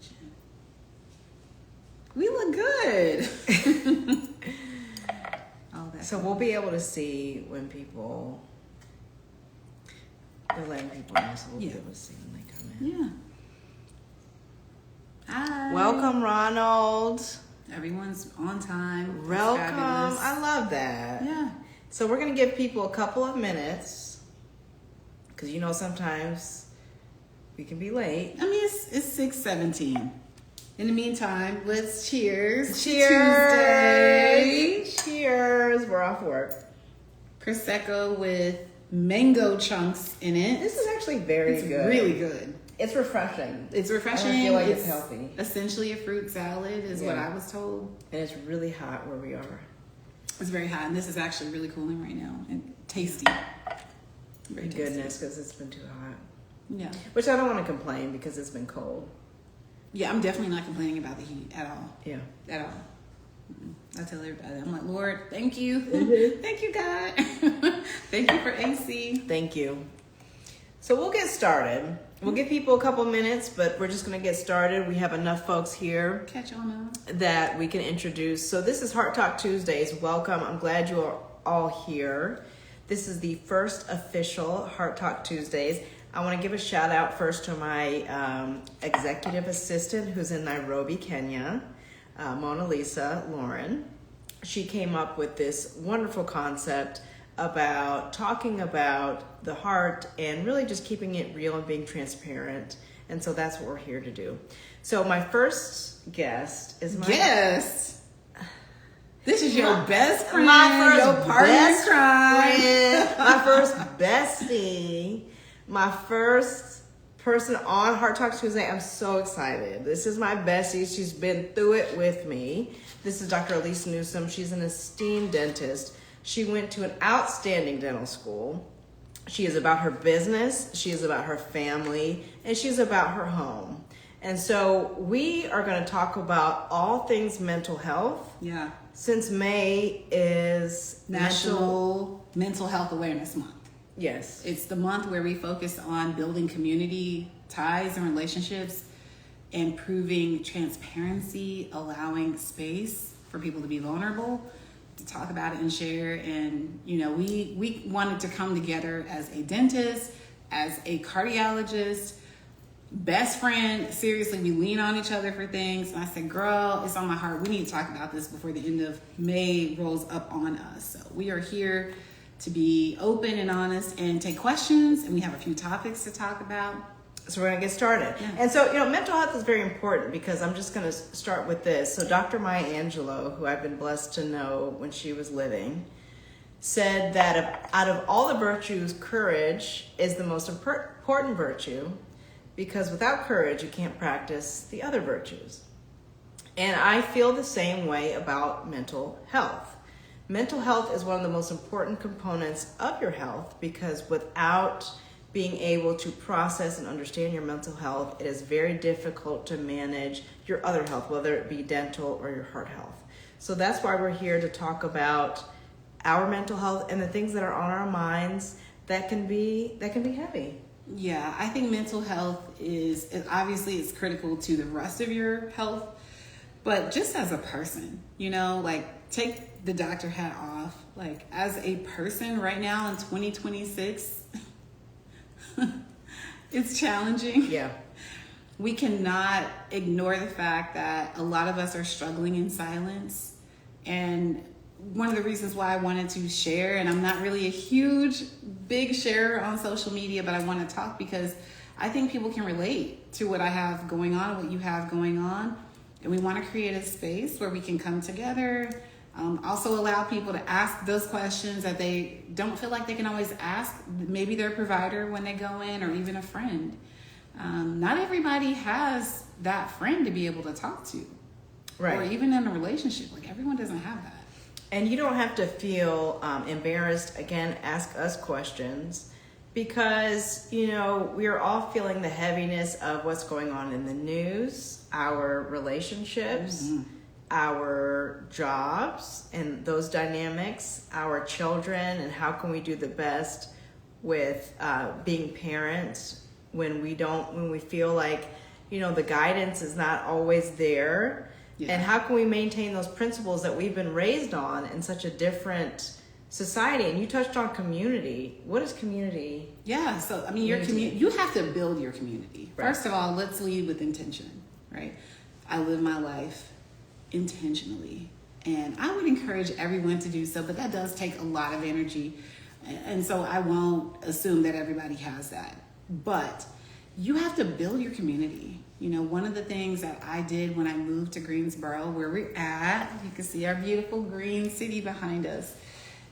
kitchen. We look good. All that. So we'll be able to see when people, they're letting people know, so we'll be able to see when they come in. Yeah. Hi. Welcome, Ronald. Everyone's on time. That's Welcome. fabulous. I love that. Yeah. So we're going to give people a couple of minutes because you know sometimes we can be late. I mean, it's 6:17. In the meantime, let's cheers. Cheers. Tuesday. Cheers. We're off work. Prosecco with mango chunks in it. This is actually very It's good. really good. It's refreshing. It's refreshing. I don't feel like it's healthy. Essentially a fruit salad is what I was told. And it's really hot where we are. It's very hot, and this is actually really cooling right now and tasty. Very tasty. Goodness, because it's been too hot. Yeah. Which I don't want to complain because it's been cold. Yeah, I'm definitely not complaining about the heat at all. Yeah. At all. I tell everybody, I'm like, Lord, thank you. Mm-hmm. Thank you, God. Thank you for AC. Thank you. So we'll get started. We'll give people a couple minutes, but we're just going to get started. We have enough folks here Catch on now. that we can introduce. So this is Heart Talk Tuesdays. Welcome. I'm glad you are all here. This is the first official Heart Talk Tuesdays. I want to give a shout out first to my executive assistant who's in Nairobi, Kenya, Mona Lisa Lauren. She came up with this wonderful concept about talking about the heart and really just keeping it real and being transparent. And so that's what we're here to do. So my first guest is my Yes. This is your best friend. my first your partner in best crime. friend, my first bestie, my first person on Heart Talk Tuesday. I'm so excited. This is my bestie. She's been through it with me. This is Dr. Elise Newsom. She's an esteemed dentist. She went to an outstanding dental school. She is about her business, she is about her family, and she's about her home. And so we are going to talk about all things mental health. Yeah. Since May is National Mental Health Awareness Month. Yes. It's the month where we focus on building community ties and relationships, improving transparency, allowing space for people to be vulnerable, to talk about it and share. And you know, we wanted to come together as a dentist, as a cardiologist, best friend. Seriously, we lean on each other for things. And I said, girl, it's on my heart. We need to talk about this before the end of May rolls up on us. So we are here to be open and honest and take questions. And we have a few topics to talk about. So we're going to get started. Yeah. And so, you know, mental health is very important because I'm just going to start with this. So Dr. Maya Angelou, who I've been blessed to know when she was living, said that out of all the virtues, courage is the most important virtue because without courage, you can't practice the other virtues. And I feel the same way about mental health. Mental health is one of the most important components of your health because without being able to process and understand your mental health, it is very difficult to manage your other health, whether it be dental or your heart health. So that's why we're here to talk about our mental health and the things that are on our minds that can be heavy. Yeah, I think mental health is obviously it's critical to the rest of your health, but just as a person, you know, like take the doctor hat off. Like as a person right now in 2026, it's challenging. Yeah. We cannot ignore the fact that a lot of us are struggling in silence. And one of the reasons why I wanted to share, and I'm not really a huge, big sharer on social media, but I want to talk because I think people can relate to what I have going on, what you have going on. And we want to create a space where we can come together. Also allow people to ask those questions that they don't feel like they can always ask maybe their provider when they go in or even a friend. Not everybody has that friend to be able to talk to. Right. Or even in a relationship. Like everyone doesn't have that. And you don't have to feel embarrassed. Again, ask us questions because, you know, we are all feeling the heaviness of what's going on in the news, our relationships, our jobs and those dynamics, our children, and how can we do the best with being parents when we feel like the guidance is not always there. Yeah. And how can we maintain those principles that we've been raised on in such a different society? And you touched on community. What is community? Yeah, so I mean, your community, you have to build your community. Right. First of all, let's lead with intention, right? I live my life intentionally, and I would encourage everyone to do so, but that does take a lot of energy, and so I won't assume that everybody has that. But you have to build your community. One of the things that I did when I moved to Greensboro, where we're at, you can see our beautiful green city behind us,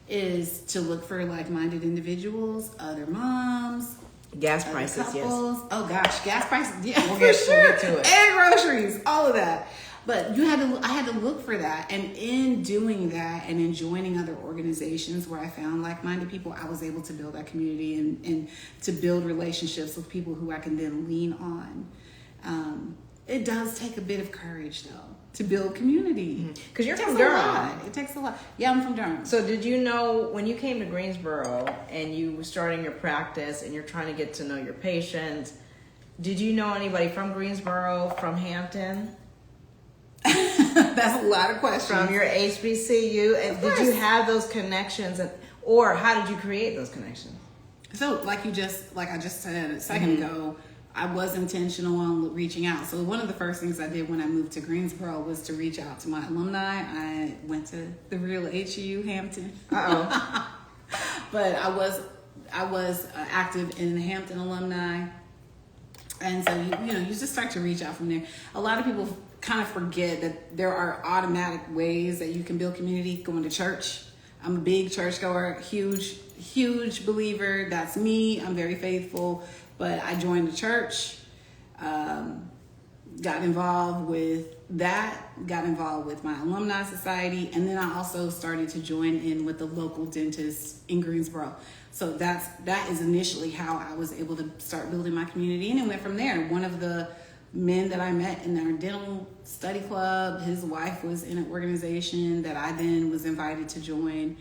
is to look for like-minded individuals, other moms, Gas other prices, yes. couples. Oh gosh, gas prices, yeah, We'll for sure. get to it. And groceries, all of that. But I had to look for that, and in doing that and in joining other organizations where I found like-minded people, I was able to build that community and to build relationships with people who I can then lean on. It does take a bit of courage, though, to build community. Because you're It takes from a Durham. lot. It takes a lot. Yeah, I'm from Durham. So did you know when you came to Greensboro and you were starting your practice and you're trying to get to know your patients, did you know anybody from Greensboro, from Hampton, That's a lot of questions. from your HBCU? And did you course. have those connections, or how did you create those connections? So, like I just said a second ago, I was intentional on reaching out. So one of the first things I did when I moved to Greensboro was to reach out to my alumni. I went to the real HU Hampton. But I was active in the Hampton alumni. And so, you just start to reach out from there. A lot of people kind of forget that there are automatic ways that you can build community. Going to church. I'm a big churchgoer, huge believer. That's me. I'm very faithful. But I joined the church, got involved with that, got involved with my alumni society, and then I also started to join in with the local dentist in Greensboro. So that is initially how I was able to start building my community, and it went from there. One of the men that I met in our dental study club, his wife was in an organization that I then was invited to join,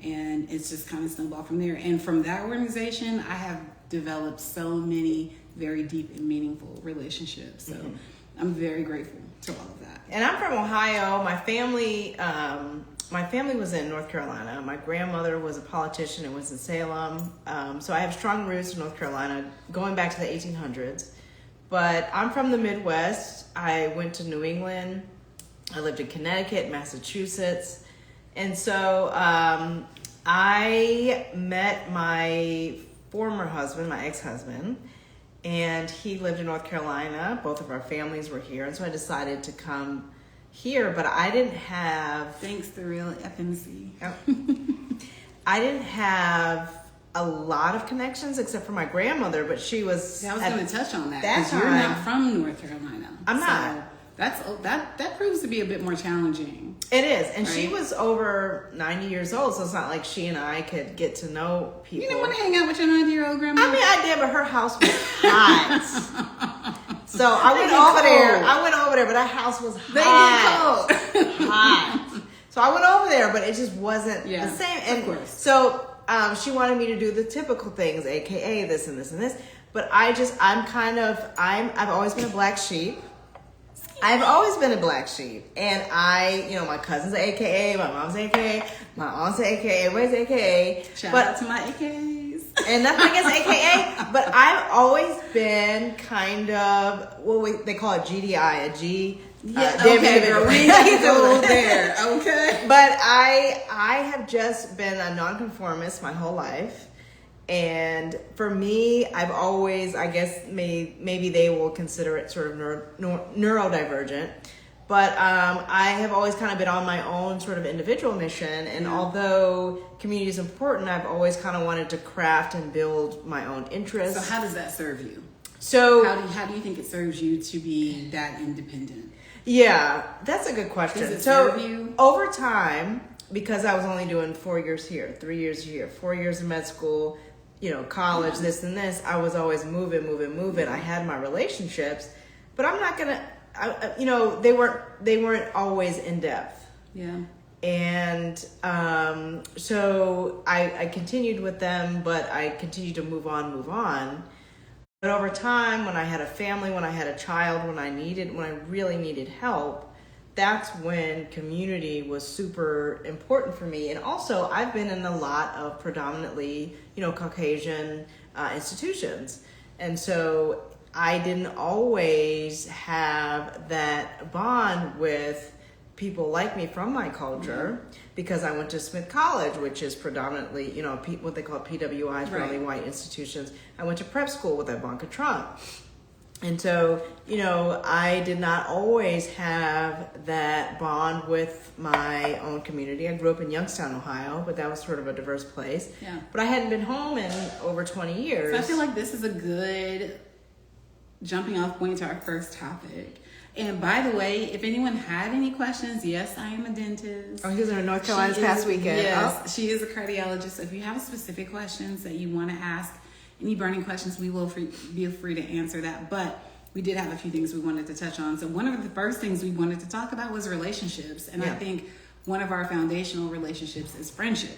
and it's just kind of snowballed from there. And from that organization, I have developed so many very deep and meaningful relationships. So I'm very grateful to all of that. And I'm from Ohio. My family was in North Carolina. My grandmother was a politician and was in Salem. So I have strong roots in North Carolina, going back to the 1800s. But I'm from the Midwest. I went to New England. I lived in Connecticut, Massachusetts. And so I met my former husband, my ex-husband, and he lived in North Carolina. Both of our families were here, and so I decided to come here, but I didn't have... Thanks to real FMC. I didn't have a lot of connections except for my grandmother, but she was... I was going to touch on that, that because you're time- not from North Carolina. I'm not. So that proves to be a bit more challenging. It is, and she Right. was over 90 years old, so it's not like she and I could get to know people. You didn't want to hang out with your 90-year-old grandma? I mean, I did, but her house was hot. So I went get over there. cold. I went over there, but that house was They hot. get cold. Hot. So I went over there, but it just wasn't Yeah, the same. of And course. so she wanted me to do the typical things, aka this and this and this. But I've always been a black sheep. I've always been a black sheep. And my cousin's an AKA, my mom's an AKA, my aunt's an AKA, everybody's an AKA. Shout but out to my AKs. and nothing against AKA, but I've always been kind of they call it GDI, a G. Okay, girl, we ain't got to go there. Okay. But I have just been a nonconformist my whole life. And for me, I've always, I guess maybe they will consider it sort of neurodivergent. But I have always kind of been on my own sort of individual mission. And although community is important, I've always kind of wanted to craft and build my own interests. So how does that serve you? So How do you think it serves you to be that independent? yeah, that's a good question. Does it So serve you? over time, because I was only doing 4 years here, 3 years here, 4 years in med school, college, this and this, I was always moving. I had my relationships, but I'm not gonna, they weren't always in depth. Yeah. And so I continued with them, but I continued to move on. But over time, when I had a family, when I had a child, when I really needed help, that's when community was super important for me. And also, I've been in a lot of predominantly, Caucasian institutions. And so I didn't always have that bond with people like me from my culture, because I went to Smith College, which is predominantly, what they call PWIs, predominantly white institutions. I went to prep school with Ivanka Trump. And so, I did not always have that bond with my own community. I grew up in Youngstown, Ohio, but that was sort of a diverse place. Yeah. But I hadn't been home in over 20 years. So I feel like this is a good jumping off point to our first topic. And by the way, if anyone had any questions, yes, I am a dentist. Oh, he was in North Carolina this past weekend. Yes, she is a cardiologist. So if you have specific questions that you want to ask, any burning questions, we will feel free to answer that. But we did have a few things we wanted to touch on. So one of the first things we wanted to talk about was relationships. And I think one of our foundational relationships is friendship.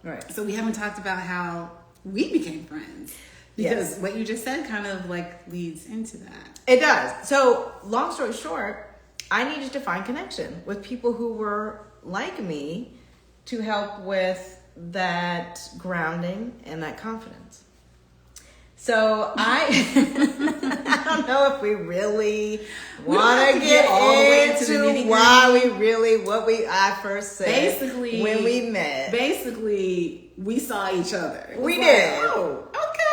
Right. So we haven't talked about how we became friends. Because what you just said kind of leads into that. It does. So long story short, I needed to find connection with people who were like me to help with that grounding and that confidence. So I don't know if we really want to get into why I first said basically when we met. Basically, we saw each other. We did. Oh, okay.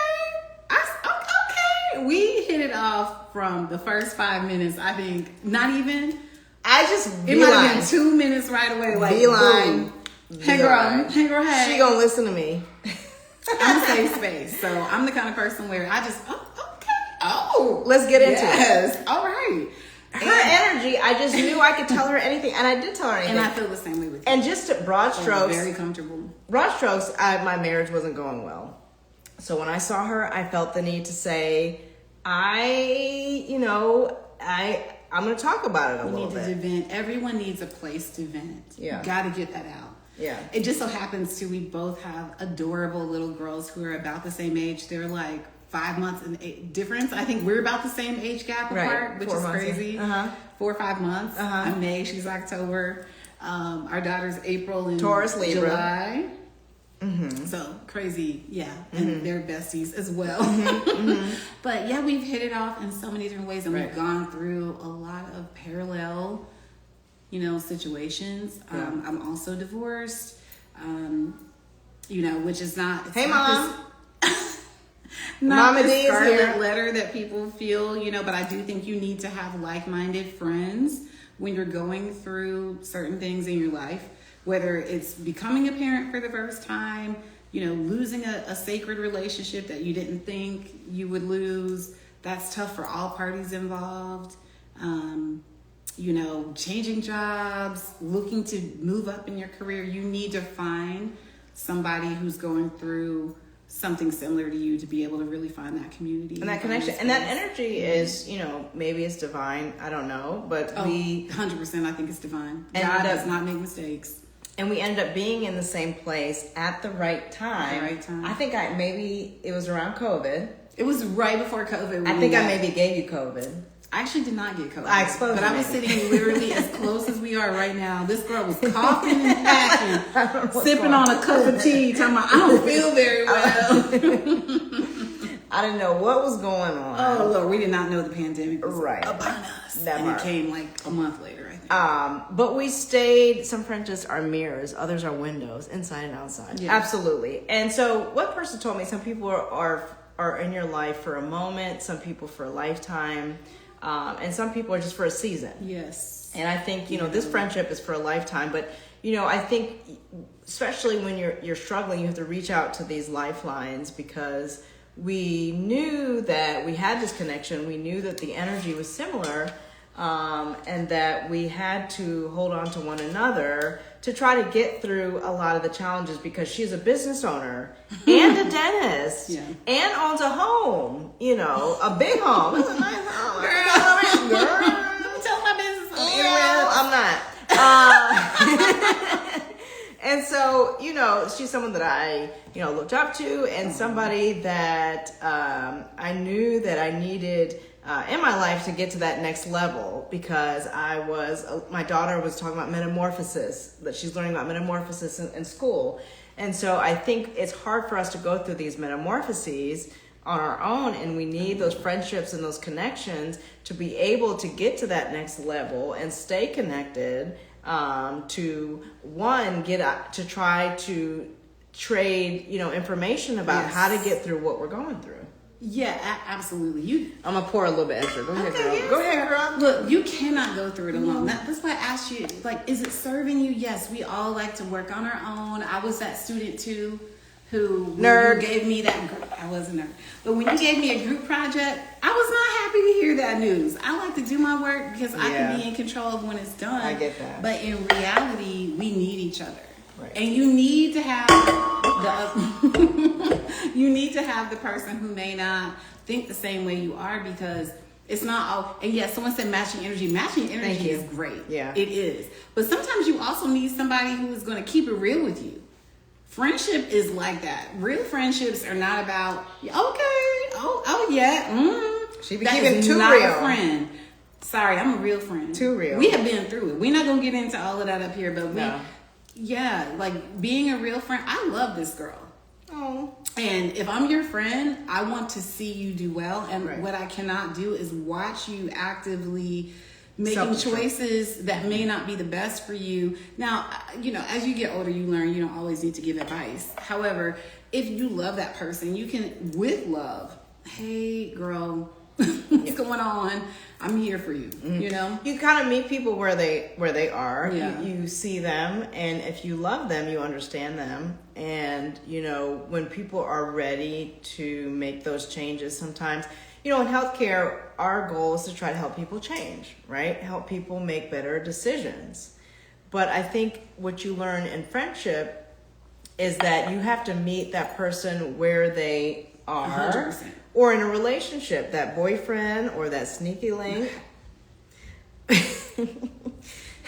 Okay. We hit it off from the first 5 minutes. I think not even. It might have been 2 minutes right away. Beeline. Hey girl, hey. She gonna listen to me. I'm a safe space, so I'm the kind of person where I just let's get into it. Yes, all right. Her energy, I just knew I could tell her anything, and I did tell her anything. And I feel the same way with you. And just broad strokes, very comfortable. Broad strokes, my marriage wasn't going well. So when I saw her, I felt the need to say, I'm going to talk about it a little bit. You need to vent. Everyone needs a place to vent. Yeah. You got to get that out. Yeah. It just so happens we both have adorable little girls who are about the same age. They're 5 months in difference. I think we're about the same age gap apart, which is crazy. 4 or 5 months. I'm May, she's October. Our daughter's April and Taurus, Libra. July. So crazy, yeah. And they're besties as well. But yeah, we've hit it off in so many different ways, and we've gone through a lot of parallel situations. I'm also divorced, which is not. Hey, Mom. Not Mama the D is scarlet here. letter that people feel, but I do think you need to have like-minded friends when you're going through certain things in your life, whether it's becoming a parent for the first time, losing a sacred relationship that you didn't think you would lose. That's tough for all parties involved. Changing jobs, looking to move up in your career. You need to find somebody who's going through something similar to you to be able to really find that community and that connection. And that energy is, maybe it's divine. I don't know, but 100%. I think it's divine. God does not make mistakes. And we ended up being in the same place at the right time. I think maybe it was around COVID. It was right before COVID. I think I maybe gave you COVID. I actually did not get COVID. I exposed But I was sitting literally as close as we are right now. This girl was coughing and hacking, sipping on a cup of tea, talking about, I don't feel very well. I didn't know what was going on. Oh, Lord, we did not know the pandemic was upon us. Never. And it came a month later, I think. But we stayed. Some friendships are mirrors, others are windows, inside and outside. Yeah. Absolutely. And so what person told me, some people are in your life for a moment, some people for a lifetime. And some people are just for a season. Yes. And I think, this friendship is for a lifetime. But, I think especially when you're struggling, you have to reach out to these lifelines, because we knew that we had this connection. We knew that the energy was similar, and that we had to hold on to one another to try to get through a lot of the challenges, because she's a business owner and a dentist and owns a home, a big home. It's a nice home. Girl. Don't tell my business. I'm not. And so, she's someone that I, looked up to, and somebody that I knew that I needed in my life to get to that next level, because my daughter was talking about metamorphosis, that she's learning about metamorphosis in school. And so I think it's hard for us to go through these metamorphoses on our own, and we need those friendships and those connections to be able to get to that next level and stay connected, to try to trade, information about how to get through what we're going through. Yeah, absolutely. I'm gonna pour a little bit extra. Go ahead, girl. Yes. Go ahead, girl. Look, you cannot go through it alone. That's why I asked you, is it serving you? Yes, we all like to work on our own. I was that student too, who nerd gave me that. I was a nerd, but when you gave me a group project, I was not happy to hear that news. I like to do my work because I can be in control of when it's done. I get that. But in reality, we need each other. Right. And you need to have you need to have the person who may not think the same way you are, because it's not all. And yes, someone said matching energy. Matching energy is great. Yeah, it is. But sometimes you also need somebody who is going to keep it real with you. Friendship is like that. Real friendships are not about She be that keeping is too not real. A friend. Sorry, I'm a real friend. Too real. We have been through it. We're not gonna get into all of that up here, but No. being a real friend. I love this girl. Oh. And if I'm your friend, I want to see you do well. And Right. what I cannot do is watch you actively making Self-destruct. choices that may not be the best for you. Now, as you get older, you learn you don't always need to give advice. However, if you love that person, you can, with love, hey, girl, what's going on? I'm here for you. You kind of meet people where they are. Yeah. You see them, and if you love them, you understand them. And when people are ready to make those changes, sometimes in healthcare, our goal is to try to help people change, right? Help people make better decisions. But I think what you learn in friendship is that you have to meet that person where they are. 100%. Or in a relationship, that boyfriend or that sneaky link. You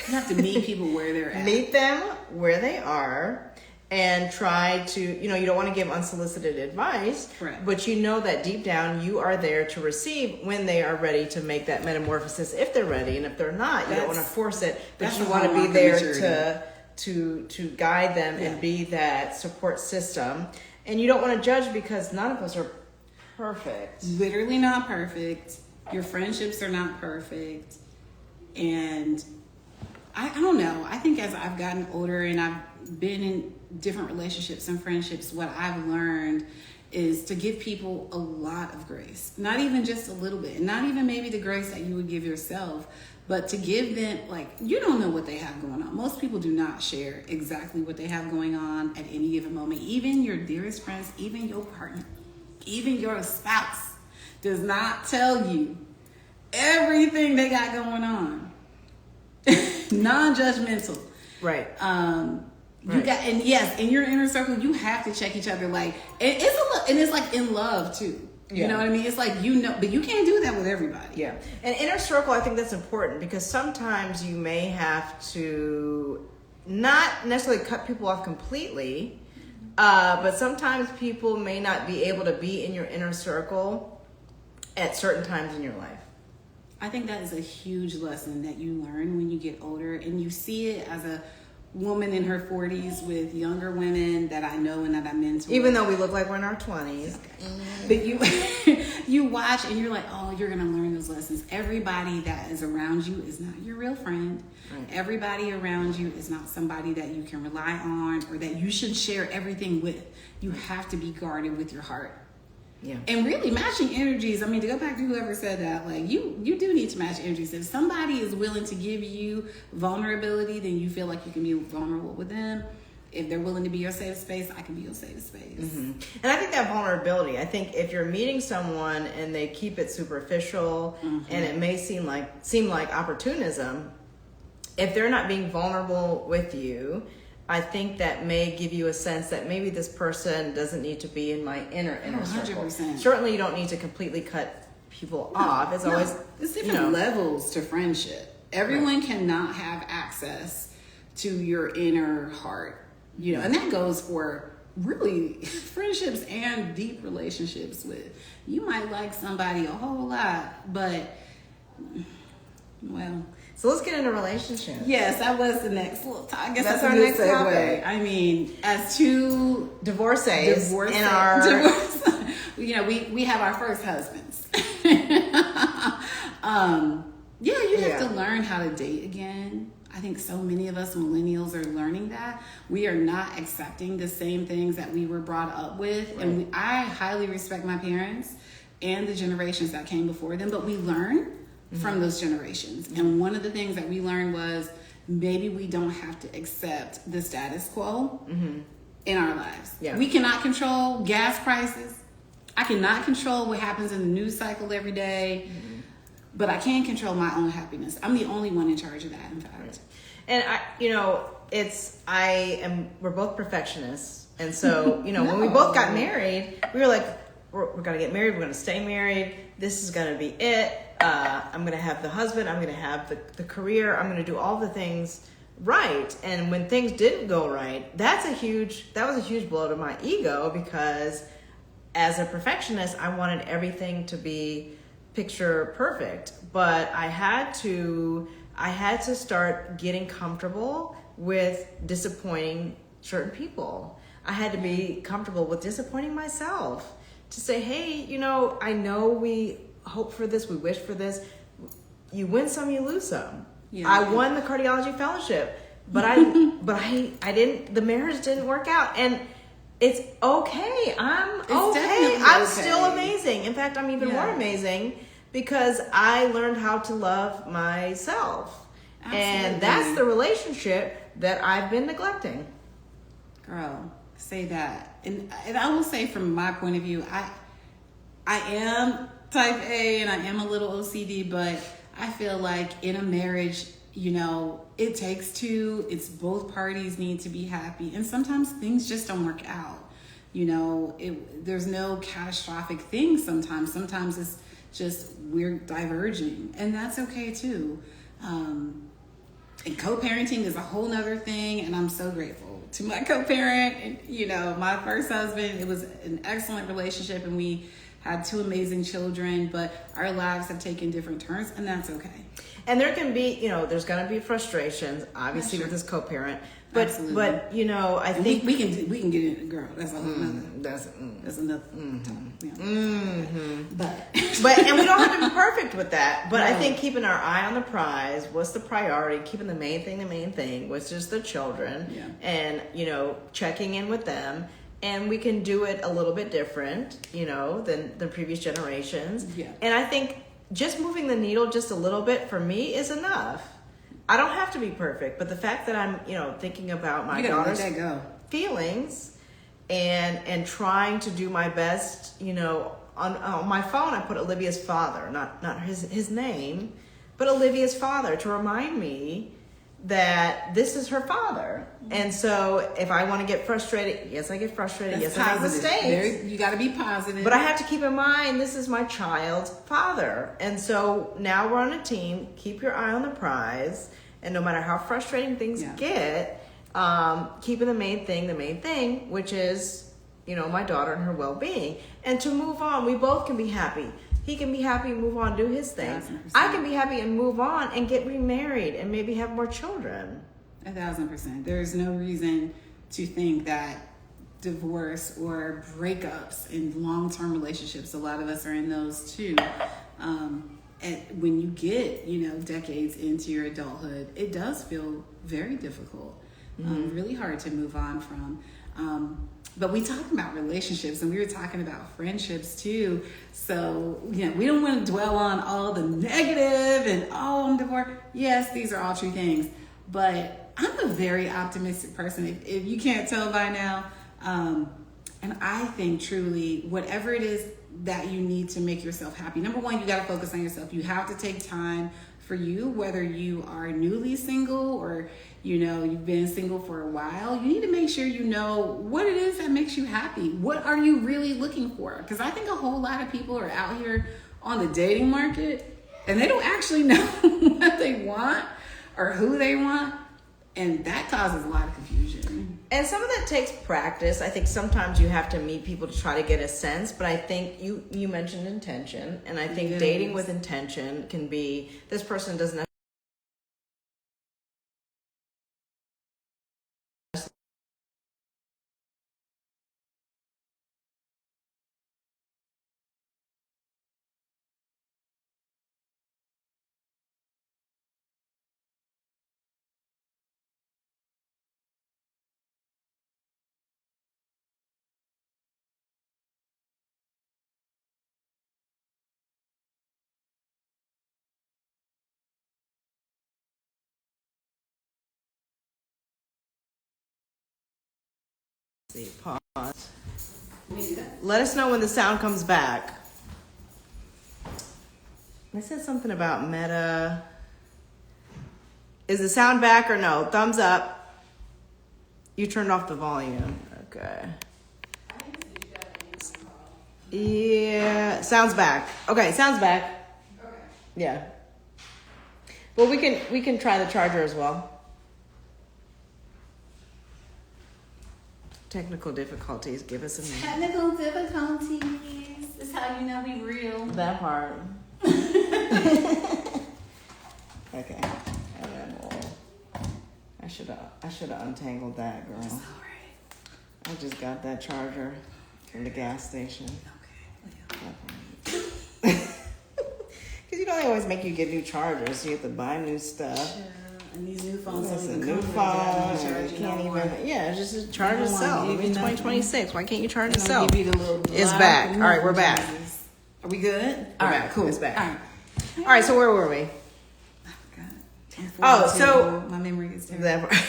have to meet people where they're at. Meet them where they are, and try to, you don't want to give unsolicited advice. Correct. But that deep down you are there to receive when they are ready to make that metamorphosis, if they're ready. And if they're not, you don't want to force it, but you want to be there to guide them and be that support system. And you don't want to judge, because none of us are perfect. Literally not perfect. Your friendships are not perfect. And I don't know. I think as I've gotten older and I've been in different relationships and friendships, what I've learned is to give people a lot of grace. Not even just a little bit. Not even maybe the grace that you would give yourself, but to give them, you don't know what they have going on. Most people do not share exactly what they have going on at any given moment. Even your dearest friends, even your partner, even your spouse does not tell you everything they got going on. Non-judgmental. Right. You got, and yes, in your inner circle, you have to check each other. It's like in love too. Yeah. You know what I mean? It's like, but you can't do that with everybody. Yeah. And inner circle, I think that's important, because sometimes you may have to not necessarily cut people off completely, but sometimes people may not be able to be in your inner circle at certain times in your life. I think that is a huge lesson that you learn when you get older, and you see it as a woman in her 40s with younger women that I know and that I mentor. Even though we look like we're in our 20s. But you watch and you're like, oh, you're going to learn those lessons. Everybody that is around you is not your real friend. Right. Everybody around you is not somebody that you can rely on or that you should share everything with. You have to be guarded with your heart. Yeah. And really matching energies, to go back to whoever said that, you do need to match energies. If somebody is willing to give you vulnerability, then you feel like you can be vulnerable with them. If they're willing to be your safe space, I can be your safe space. Mm-hmm. And I think that vulnerability, if you're meeting someone and they keep it superficial, mm-hmm. and it may seem like opportunism, if they're not being vulnerable with you, I think that may give you a sense that maybe this person doesn't need to be in my inner circle. 100%. Certainly you don't need to completely cut people off. It's always... There's different levels to friendship. Everyone cannot have access to your inner heart. You know, and that goes for really friendships and deep relationships with. You might like somebody a whole lot, but, well. So let's get into relationships. Yes, that was the next little I guess That's that's our a good next segue. topic. I mean, as two Divorcees divorce, in our... you know, we have our first husbands. Yeah, you have to learn how to date again. I think so many of us millennials are learning that. We are not accepting the same things that we were brought up with. Right. And I highly respect my parents and the generations that came before them, but we learn from those generations. And one of the things that we learned was maybe we don't have to accept the status quo in our lives. Yeah. We cannot control gas prices. I cannot control what happens in the news cycle every day. But I can control my own happiness. I'm the only one in charge of that, in fact. Right. And we're both perfectionists. And so, when we both got married, we were like, we're going to get married. We're going to stay married. This is going to be it. I'm going to have the husband. I'm going to have the career. I'm going to do all the things right. And when things didn't go right, that was a huge blow to my ego, because as a perfectionist, I wanted everything to be picture perfect. But I had to start getting comfortable with disappointing certain people. I had to be comfortable with disappointing myself, to say, hey, I know we hope for this, we wish for this. You win some, you lose some. Yeah. I won the cardiology fellowship, but I didn't. The marriage didn't work out, and it's okay. I'm okay. I'm still amazing. In fact, I'm even more amazing, because I learned how to love myself. Absolutely. And that's the relationship that I've been neglecting. Girl, say that. And I will say, from my point of view, I am type A and I am a little OCD, but I feel like in a marriage, it takes two. It's both parties need to be happy. And sometimes things just don't work out. There's no catastrophic thing sometimes. Sometimes it's just we're diverging, and that's okay too. And co-parenting is a whole nother thing, and I'm so grateful to my co-parent. And my first husband, it was an excellent relationship, and we had two amazing children, but our lives have taken different turns, and that's okay. And there can be, there's going to be frustrations, obviously, with this co-parent. But absolutely. But I think we can get into, girl. That's a whole nother. That's another. But and we don't have to be perfect with that. But no. I think keeping our eye on the prize, what's the priority? Keeping the main thing, which is the children, and checking in with them. And we can do it a little bit different, than the previous generations. Yeah. And I think just moving the needle just a little bit for me is enough. I don't have to be perfect, but the fact that I'm, thinking about my daughter's feelings and trying to do my best, on my phone I put Olivia's father, not his name, but Olivia's father, to remind me that this is her father. And so if I want to get frustrated, yes, I get frustrated. That's I make mistakes. You got to be positive. But I have to keep in mind, this is my child's father. And so now we're on a team. Keep your eye on the prize. And no matter how frustrating things get, keeping the main thing, which is, my daughter and her well-being. And to move on, we both can be happy. He can be happy and move on, do his thing. 1,000%. I can be happy and move on and get remarried and maybe have more children. 1,000%. There's no reason to think that divorce or breakups in long-term relationships, a lot of us are in those too. And when you get, decades into your adulthood, it does feel very difficult, really hard to move on from. But we talked about relationships, and we were talking about friendships too. So, we don't want to dwell on all the negative and, I'm divorced. Yes, these are all true things. But I'm a very optimistic person, if you can't tell by now. And I think truly, whatever it is that you need to make yourself happy, number one, you got to focus on yourself. You have to take time for you, whether you are newly single or you've been single for a while. You need to make sure you know what it is that makes you happy. What are you really looking for? Because I think a whole lot of people are out here on the dating market and they don't actually know what they want or who they want, and that causes a lot of confusion. And some of that takes practice. I think sometimes you have to meet people to try to get a sense, but I think you mentioned intention, and I think dating with intention can be, this person doesn't see, pause. Let us know when the sound comes back. I said something about Meta. Is the sound back or no? Thumbs up. You turned off the volume. Okay. Yeah, sounds back. Okay, sounds back. Okay. Yeah. Well, we can try the charger as well. Technical difficulties. Give us a minute. Technical difficulties. This is how you know we real. That part. Okay. And then I should have untangled that, girl. It's all right. I just got that charger from the gas station. Okay. Because they always make you get new chargers. You have to buy new stuff. Yeah. And these new phones It's don't a even new come phone. with You can't even. Yeah, it's just charge They don't itself. wanna It's give you 2026. Why can't you charge They don't itself? give you the little It's block back. and All right, we're move back. charges. Are we good? We're All right, back. cool. It's back. All right. All right, so where were we? God. So my memory is terrible. That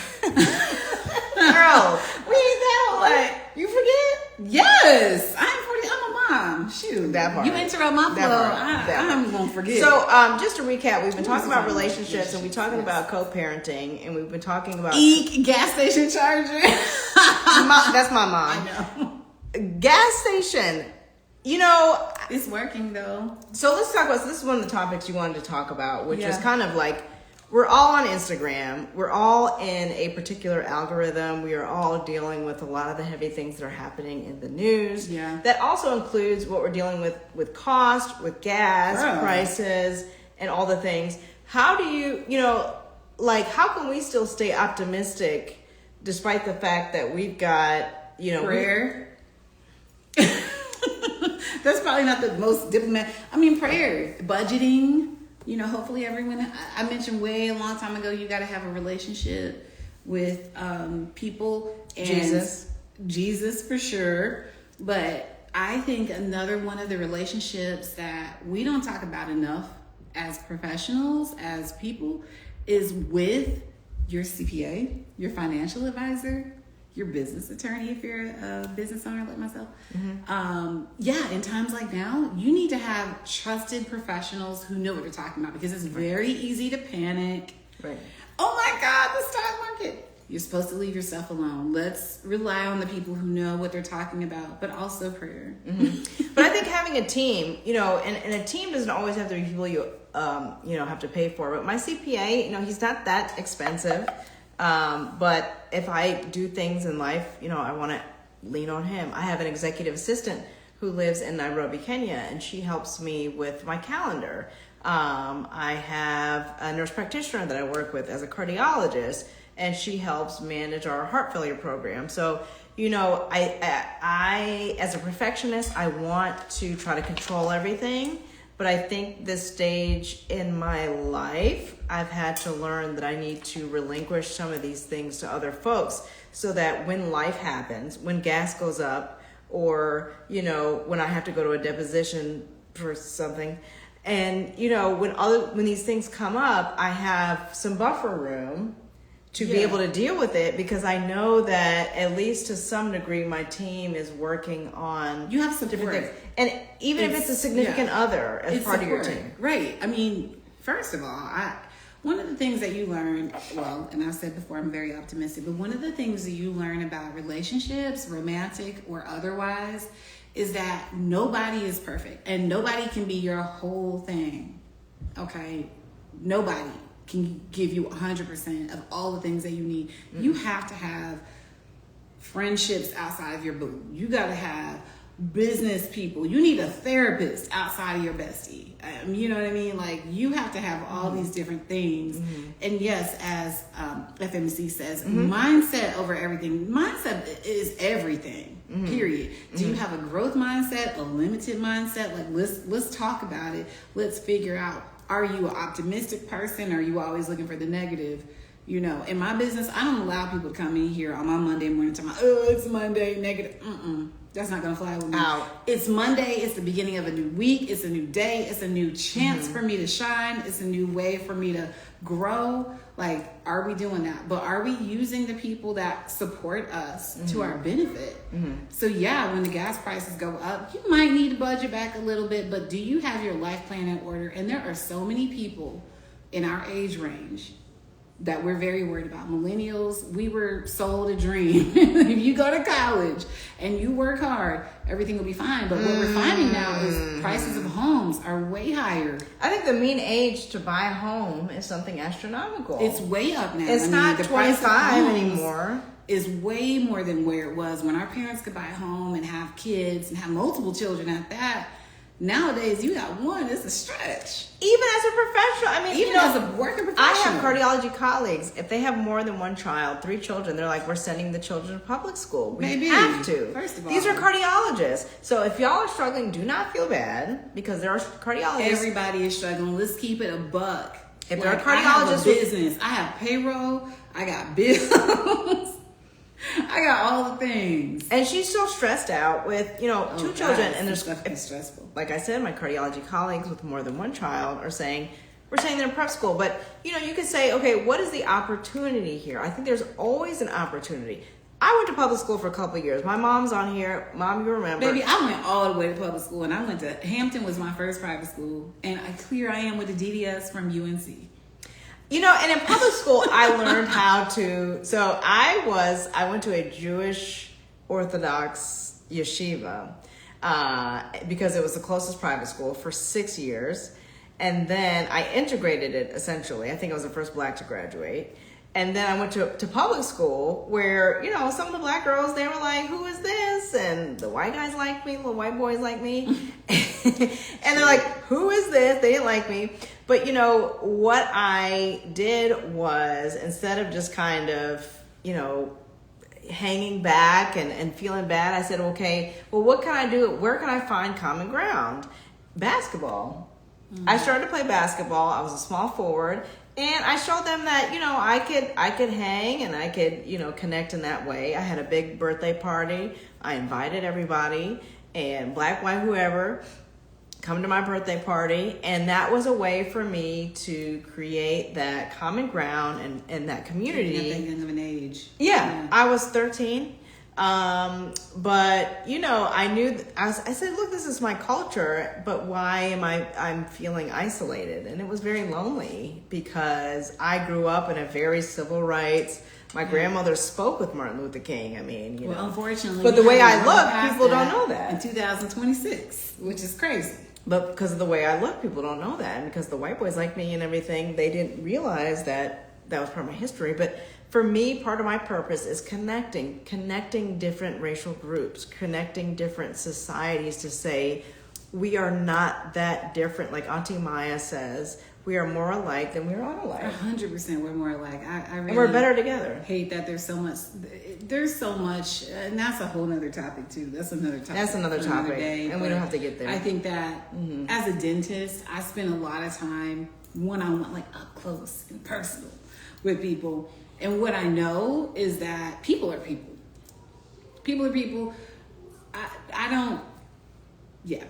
girl, we ain't that old. You forget? Yes, I'm 40. I'm a mom. Shoot, That part. You interrupt my flow. That part. I'm gonna forget. So, just to recap, we've been talking about relationships, and we're talking about co-parenting, and we've been talking about Eek gas station charger. That's my mom. I know. Gas station. You know, It's working though. so let's talk about. So this is one of the topics you wanted to talk about, which is Yeah. kind of like, we're all on Instagram. We're all in a particular algorithm. We are all dealing with a lot of the heavy things that are happening in the news. Yeah. That also includes what we're dealing with cost, with gas Girl. prices, and all the things. How do you, how can we still stay optimistic despite the fact that we've got, Prayer. That's probably not the most diplomatic. I mean, prayer, budgeting. Hopefully everyone. I mentioned way a long time ago. You got to have a relationship with people. And Jesus for sure. But I think another one of the relationships that we don't talk about enough as professionals, as people, is with your CPA, your financial advisor, your business attorney if you're a business owner like myself. Mm-hmm. In times like now, you need to have trusted professionals who know what they're talking about, because it's very easy to panic. Right. Oh my God, the stock market. You're supposed to leave yourself alone. Let's rely on the people who know what they're talking about, but also prayer. Mm-hmm. But I think having a team, and a team doesn't always have to be people you have to pay for. But my CPA, he's not that expensive. But if I do things in life, I want to lean on him. I have an executive assistant who lives in Nairobi, Kenya, and she helps me with my calendar. I have a nurse practitioner that I work with as a cardiologist, and she helps manage our heart failure program. So, I as a perfectionist, I want to try to control everything. But I think this stage in my life, I've had to learn that I need to relinquish some of these things to other folks, so that when life happens, when gas goes up, or, when I have to go to a deposition for something, and, when these things come up, I have some buffer room to be able to deal with it, because I know that at least to some degree my team is working on You have support. different things. And even if it's a significant other as part of your team. Right. I mean, first of all, one of the things that you learn, and I've said before, I'm very optimistic, but one of the things that you learn about relationships, romantic or otherwise, is that nobody is perfect and nobody can be your whole thing. Okay? Nobody can give you 100% of all the things that you need. Mm-hmm. You have to have friendships outside of your boo. You got to have business people. You need a therapist outside of your bestie. You know what I mean? Like, you have to have all these different things. And yes, as FMC says, mindset over everything. Mindset is everything. Period. Do you have a growth mindset, a limited mindset? Like, let's talk about it. Let's figure out, are you an optimistic person? Or are you always looking for the negative? You know, in my business, I don't allow people to come in here on my Monday morning talking about, oh, it's Monday, negative. That's not going to fly with me. Out. It's Monday. It's the beginning of a new week. It's a new day. It's a new chance for me to shine. It's a new way for me to grow. Like, are we doing that? But are we using the people that support us to our benefit? So yeah, when the gas prices go up, you might need to budget back a little bit, but do you have your life plan in order? And there are so many people in our age range that we're very worried about. Millennials, we were sold a dream. If you go to college and you work hard, everything will be fine. But what we're finding now is prices of homes are way higher. I think the mean age to buy a home is something astronomical. It's way up now. It's not the price of 25 homes anymore. Is way more than where it was when our parents could buy a home and have kids and have multiple children at that. Nowadays, you got one, it's a stretch. Even as a professional, I mean, Even as a working professional. I have cardiology colleagues. If they have more than one child, 3 children, they're like, we're sending the children to public school. We Maybe. have to. First of all. These are cardiologists. So if y'all are struggling, do not feel bad, because there are cardiologists. Everybody is struggling. Let's keep it a buck. If there are I have a cardiologists- business, I have payroll, I got bills, I got all the things. And she's so stressed out with, 2 Oh, children. God, And there's, stuff is stressful. like I said, my cardiology colleagues with more than one child are saying, we're saying they're in prep school. But, you could say, okay, what is the opportunity here? I think there's always an opportunity. I went to public school for a couple of years. My mom's on here. Mom, you remember. Baby, I went all the way to public school, and I went to Hampton was my first private school, and here I am with a DDS from UNC. And in public school, I learned how to. So I went to a Jewish Orthodox yeshiva because it was the closest private school for 6 years, and then I integrated it essentially. I think I was the first Black to graduate. And then I went to public school where, some of the Black girls, they were like, who is this? And the white guys like me, the white boys like me. And they're like, who is this? They didn't like me. But, what I did was, instead of just kind of, hanging back and feeling bad, I said, okay, well, what can I do? Where can I find common ground? Basketball. I started to play basketball. I was a small forward. And I showed them that, I could hang and I could, connect in that way. I had a big birthday party. I invited everybody, and Black, white, whoever, come to my birthday party. And that was a way for me to create that common ground and that community. At that young of an age. Yeah, I was 13. But I knew, I said, look, this is my culture, but why am I'm feeling isolated? And it was very lonely because I grew up in a very civil rights. My grandmother spoke with Martin Luther King. I mean, Well, unfortunately. But the we way haven't I gone look, past people don't know that. In 2026, which is crazy. But because of the way I look, people don't know that. And because the white boys like me and everything, they didn't realize that was part of my history. But for me, part of my purpose is connecting different racial groups, connecting different societies to say, we are not that different. Like Auntie Maya says, we are more alike than we are unalike. 100% we're more alike. I really And we're better together. hate that there's so much, and that's a whole nother topic too. That's another topic. That's another for topic, day, and we but don't have to get there. I think that as a dentist, I spend a lot of time one-on-one, like up close and personal with people. And what I know is that people are people. People are people.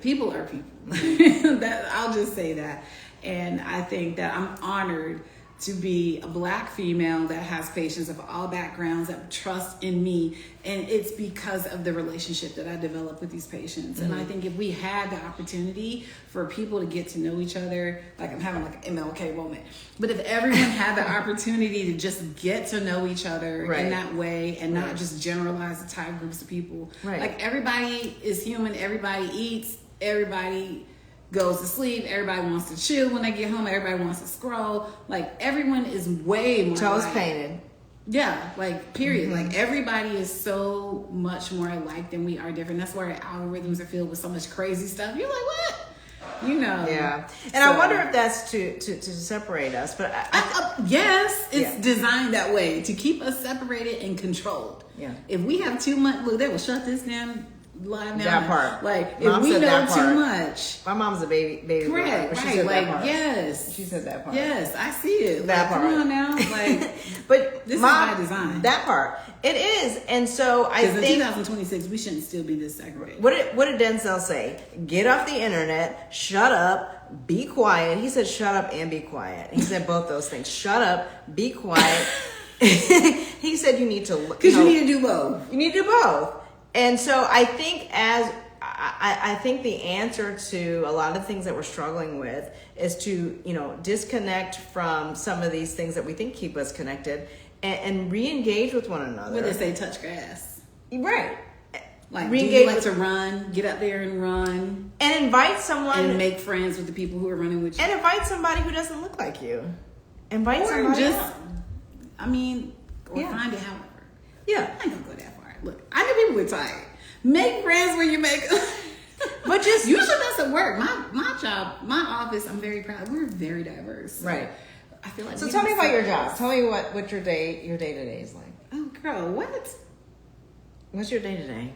People are people. I'll just say that. And I think that I'm honored to be a Black female that has patients of all backgrounds that trust in me. And it's because of the relationship that I develop with these patients. And I think if we had the opportunity for people to get to know each other, like I'm having like an MLK moment, but if everyone had the opportunity to just get to know each other in that way and not just generalize entire groups of people. Right. Like everybody is human, everybody eats, everybody goes to sleep, everybody wants to chill when they get home, everybody wants to scroll. Like everyone is way more Toes alike. painted. Yeah, like period. Like everybody is so much more alike than we are different. That's why our algorithms are filled with so much crazy stuff. You're like, what? You know. Yeah. And I wonder if that's to separate us. But yes, it's designed that way to keep us separated and controlled. Yeah. If we have too much, look, they will shut this down live now. That part. Like Mom if we said know that part. too much. My mom's a baby. Correct. She Right. said Like that part. yes. She said that part. Yes, I see it. That like, part. Come on now. Like but this is by design. That part. It is. And so I Because in think 2026 we shouldn't still be this segregated. what did Denzel say? Get off the internet, shut up, be quiet. He said shut up and be quiet. He said both those things. Shut up, be quiet. He said you need to Because you need to do both. You need to do both. And so I think I think the answer to a lot of things that we're struggling with is to, disconnect from some of these things that we think keep us connected and re-engage with one another. What they say, touch grass. Right. Like, do you like to run? Get out there and run. And invite someone. And make friends with the people who are running with you. And invite somebody who doesn't look like you. Invite or somebody just, else. Or find it however. Yeah. I ain't gonna go that far. Look, I know people get tired. Make friends where you make. But just usually that's at work. My job, my office, I'm very proud. We're very diverse. So right. I feel like. So tell me about your job. Tell me what your day to day is like. Oh, girl, what? What's your day to day?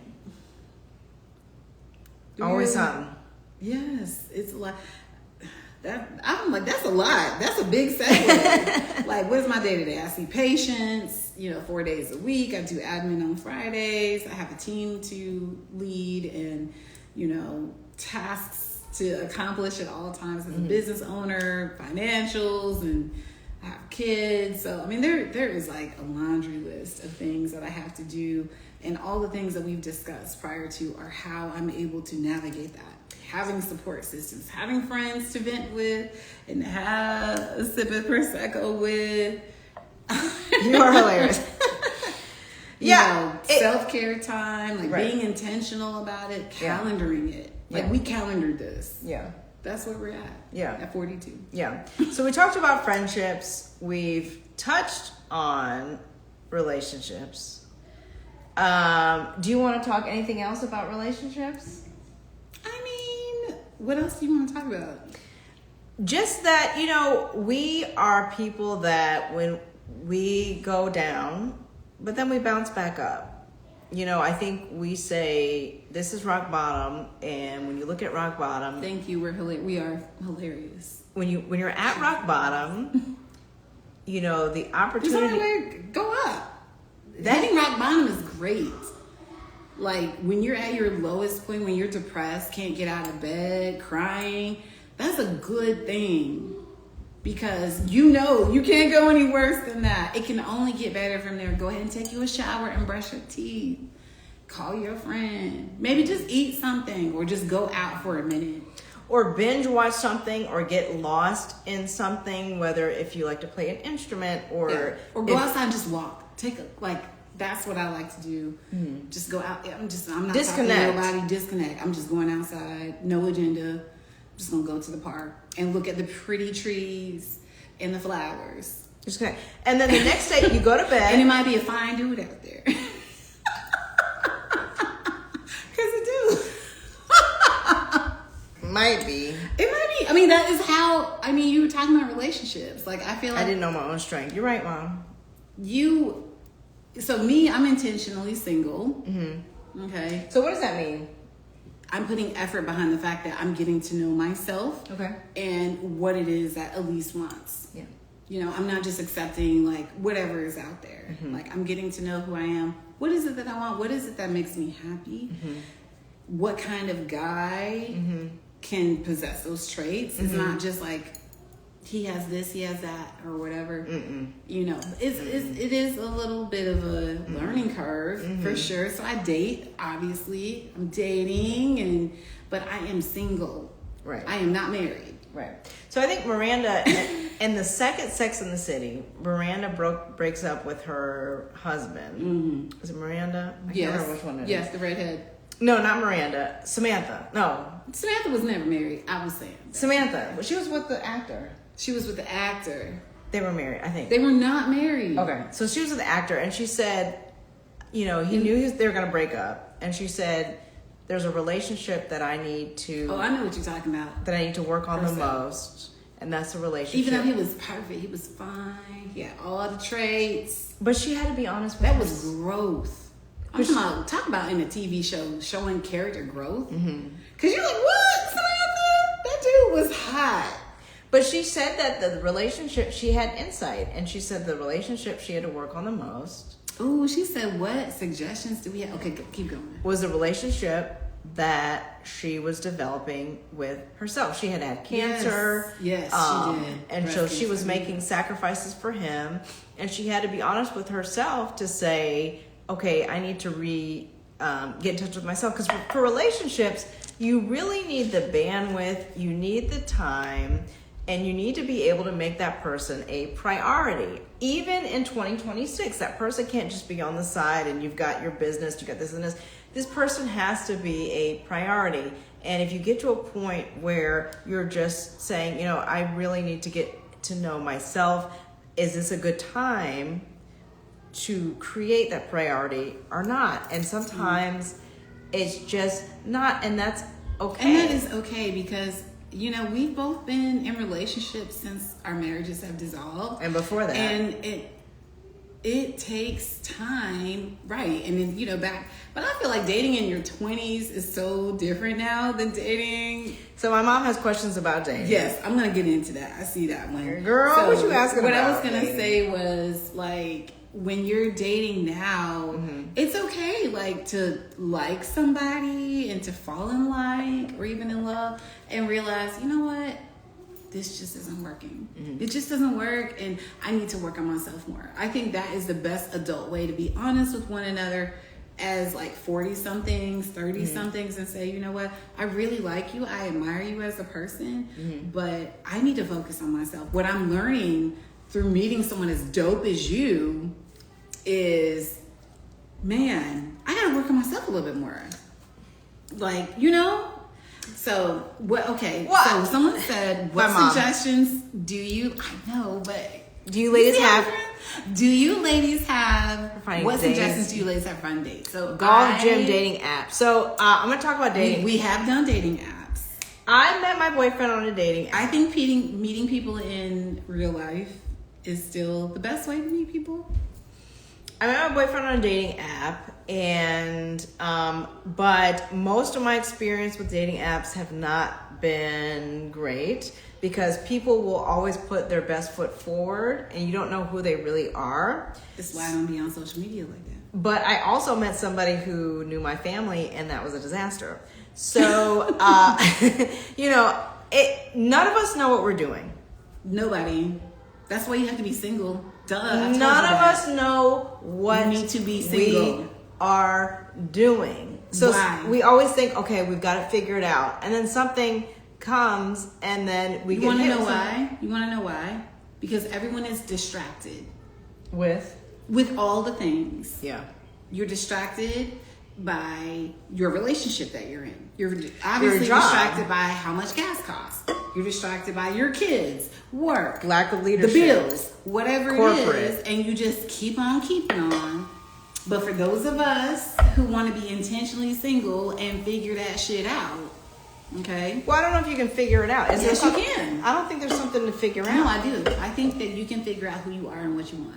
Always something. Yes, it's a lot. I'm like, that's a lot. That's a big segue. Like, what is my day to day? I see patients, 4 days a week. I do admin on Fridays. I have a team to lead and, tasks to accomplish at all times as a business owner, financials, and I have kids. So, there is like a laundry list of things that I have to do. And all the things that we've discussed prior to are how I'm able to navigate that. Having support systems, having friends to vent with, and have a sip of Prosecco with. You are hilarious. Self-care time, like right. being intentional about it, calendaring it. Like we calendared this. Yeah. That's where we're at. Yeah. At 42. Yeah. So we talked about friendships. We've touched on relationships. Do you want to talk anything else about relationships? What else do you want to talk about? Just that, we are people that when we go down, but then we bounce back up. I think we say this is rock bottom, and when you look at rock bottom, thank you. We are hilarious. When you're at rock bottom, the opportunity go up. Hitting rock bottom is great. Like when you're at your lowest point, when you're depressed, can't get out of bed, crying, that's a good thing. Because you can't go any worse than that. It can only get better from there. Go ahead and take you a shower and brush your teeth. Call your friend. Maybe just eat something or just go out for a minute. Or binge watch something or get lost in something, if you like to play an instrument or go outside and just walk. That's what I like to do. Mm-hmm. Just go out. I'm not disconnect. talking to nobody. Disconnect. I'm just going outside. No agenda. I'm just gonna go to the park and look at the pretty trees and the flowers. Just connect. And then the next day you go to bed. And it might be a fine dude out there. Cause it do. Might be. It might be. That is how. You were talking about relationships. Like I feel like I didn't know my own strength. You're right, Mom. So me, I'm intentionally single. Mm-hmm. Okay. So what does that mean? I'm putting effort behind the fact that I'm getting to know myself. Okay. And what it is that Elise wants. Yeah. I'm not just accepting whatever is out there. Mm-hmm. I'm getting to know who I am. What is it that I want? What is it that makes me happy? Mm-hmm. What kind of guy can possess those traits? Mm-hmm. It's not just he has this, he has that, or whatever. Mm-mm. It is a little bit of a learning curve for sure. So I date, obviously. I'm dating, but I am single. Right. I am not married. Right. So I think Miranda, in the second Sex in the City, Miranda breaks up with her husband. Mm-hmm. Is it Miranda? I can't remember which one it is. Yes, the redhead. No, not Miranda. Samantha. No. Samantha was never married. I was saying. Samantha. She was with the actor. She was with the actor. They were married, I think. They were not married. Okay. So she was with the actor, and she said, you know, he knew they were going to break up. And she said, there's a relationship that I need to... Oh, I know what you're talking about. That I need to work on the most. And that's a relationship. Even though he was perfect. He was fine. He had all the traits. But she had to be honest with that him. was growth. I'm talking about in a TV show, showing character growth. Because you're like, what, Samantha? That dude was hot. But she said that the relationship, she had insight. And she said the relationship she had to work on the most... Ooh, she said, what suggestions do we have? Okay, keep going. Was a relationship that she was developing with herself. She had cancer. Yes, she did. And so she was making sacrifices for him. And she had to be honest with herself to say, okay, I need to get in touch with myself. Because for relationships, you really need the bandwidth, you need the time, and you need to be able to make that person a priority. Even in 2026, that person can't just be on the side and you've got your business, you got this and this. This person has to be a priority. And if you get to a point where you're just saying, you know, I really need to get to know myself, is this a good time to create that priority or not? And sometimes it's just not, and that's okay. And that is okay because, you know, we've both been in relationships since our marriages have dissolved. And before that. And it takes time, right? And then, you know, but I feel like dating in your 20s is so different now than dating. So my mom has questions about dating. Yes, I'm going to get into that. I see that one. Girl, so what you asking what about? I was going to say was, like, when you're dating now, it's okay, like, to like somebody and to fall in like or even in love and realize, you know what? This just isn't working. It just doesn't work, and I need to work on myself more. I think that is the best adult way to be honest with one another as like 40-somethings, 30-somethings, and say, you know what? I really like you. I admire you as a person, but I need to focus on myself. What I'm learning through meeting someone as dope as you is, man, I gotta work on myself a little bit more. Like, you know? So, what? Okay. What? So, someone said, what My mom. suggestions do you, I know, but Do you ladies have... Do you ladies have, finding what dates? suggestions do you ladies have for fun dates? So, Golf, gym, dating app. So, I'm going to talk about dating. We have done dating apps. I met my boyfriend on a dating app. I think meeting people in real life is still the best way to meet people. I met my boyfriend on a dating app, and but most of my experience with dating apps have not been great because people will always put their best foot forward, and you don't know who they really are. That's why I don't be on social media like that. But I also met somebody who knew my family, and that was a disaster. So, you know, none of us know what we're doing. Nobody. That's why you have to be single. Duh. None of us know what you need to be single. we are doing. So Why? we always think, okay, we've got to figure it out. And then something comes and then we You get want to hit know with why? You want to know why? Because everyone is distracted with all the things. yeah. You're distracted by your relationship that you're in. You're obviously job. distracted by how much gas costs. You're distracted by your kids, work, Lack of the leadership. bills, whatever Corporate. it is, and you just keep on keeping on. But for those of us who want to be intentionally single and figure that shit out, okay? Well, I don't know if you can figure it out. Is there Yes, you something- can. I don't think there's something to figure No, out. I do. I think that you can figure out who you are and what you want.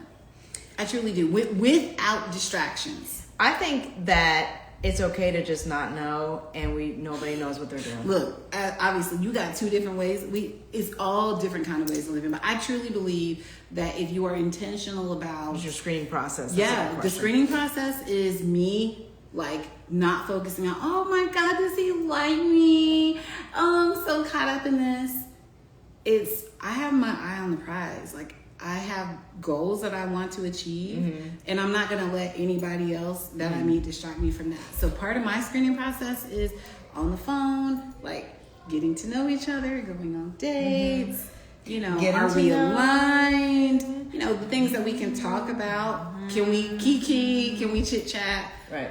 I truly do, without distractions. I think that it's okay to just not know, and nobody knows what they're doing. Look, obviously, you got two different ways. It's all different kind of ways of living. But I truly believe that if you are intentional about What's your screening process? That's a yeah, good the question. screening process is me like not focusing on, oh my God, does he like me? Oh, I'm so caught up in this. I have my eye on the prize. Like, I have goals that I want to achieve, and I'm not going to let anybody else that I meet distract me from that. So part of my screening process is on the phone, like getting to know each other, going on dates, you know, Getting are to we know. aligned? You know, the things that we can talk about Can we kiki? Can we chit chat? Right.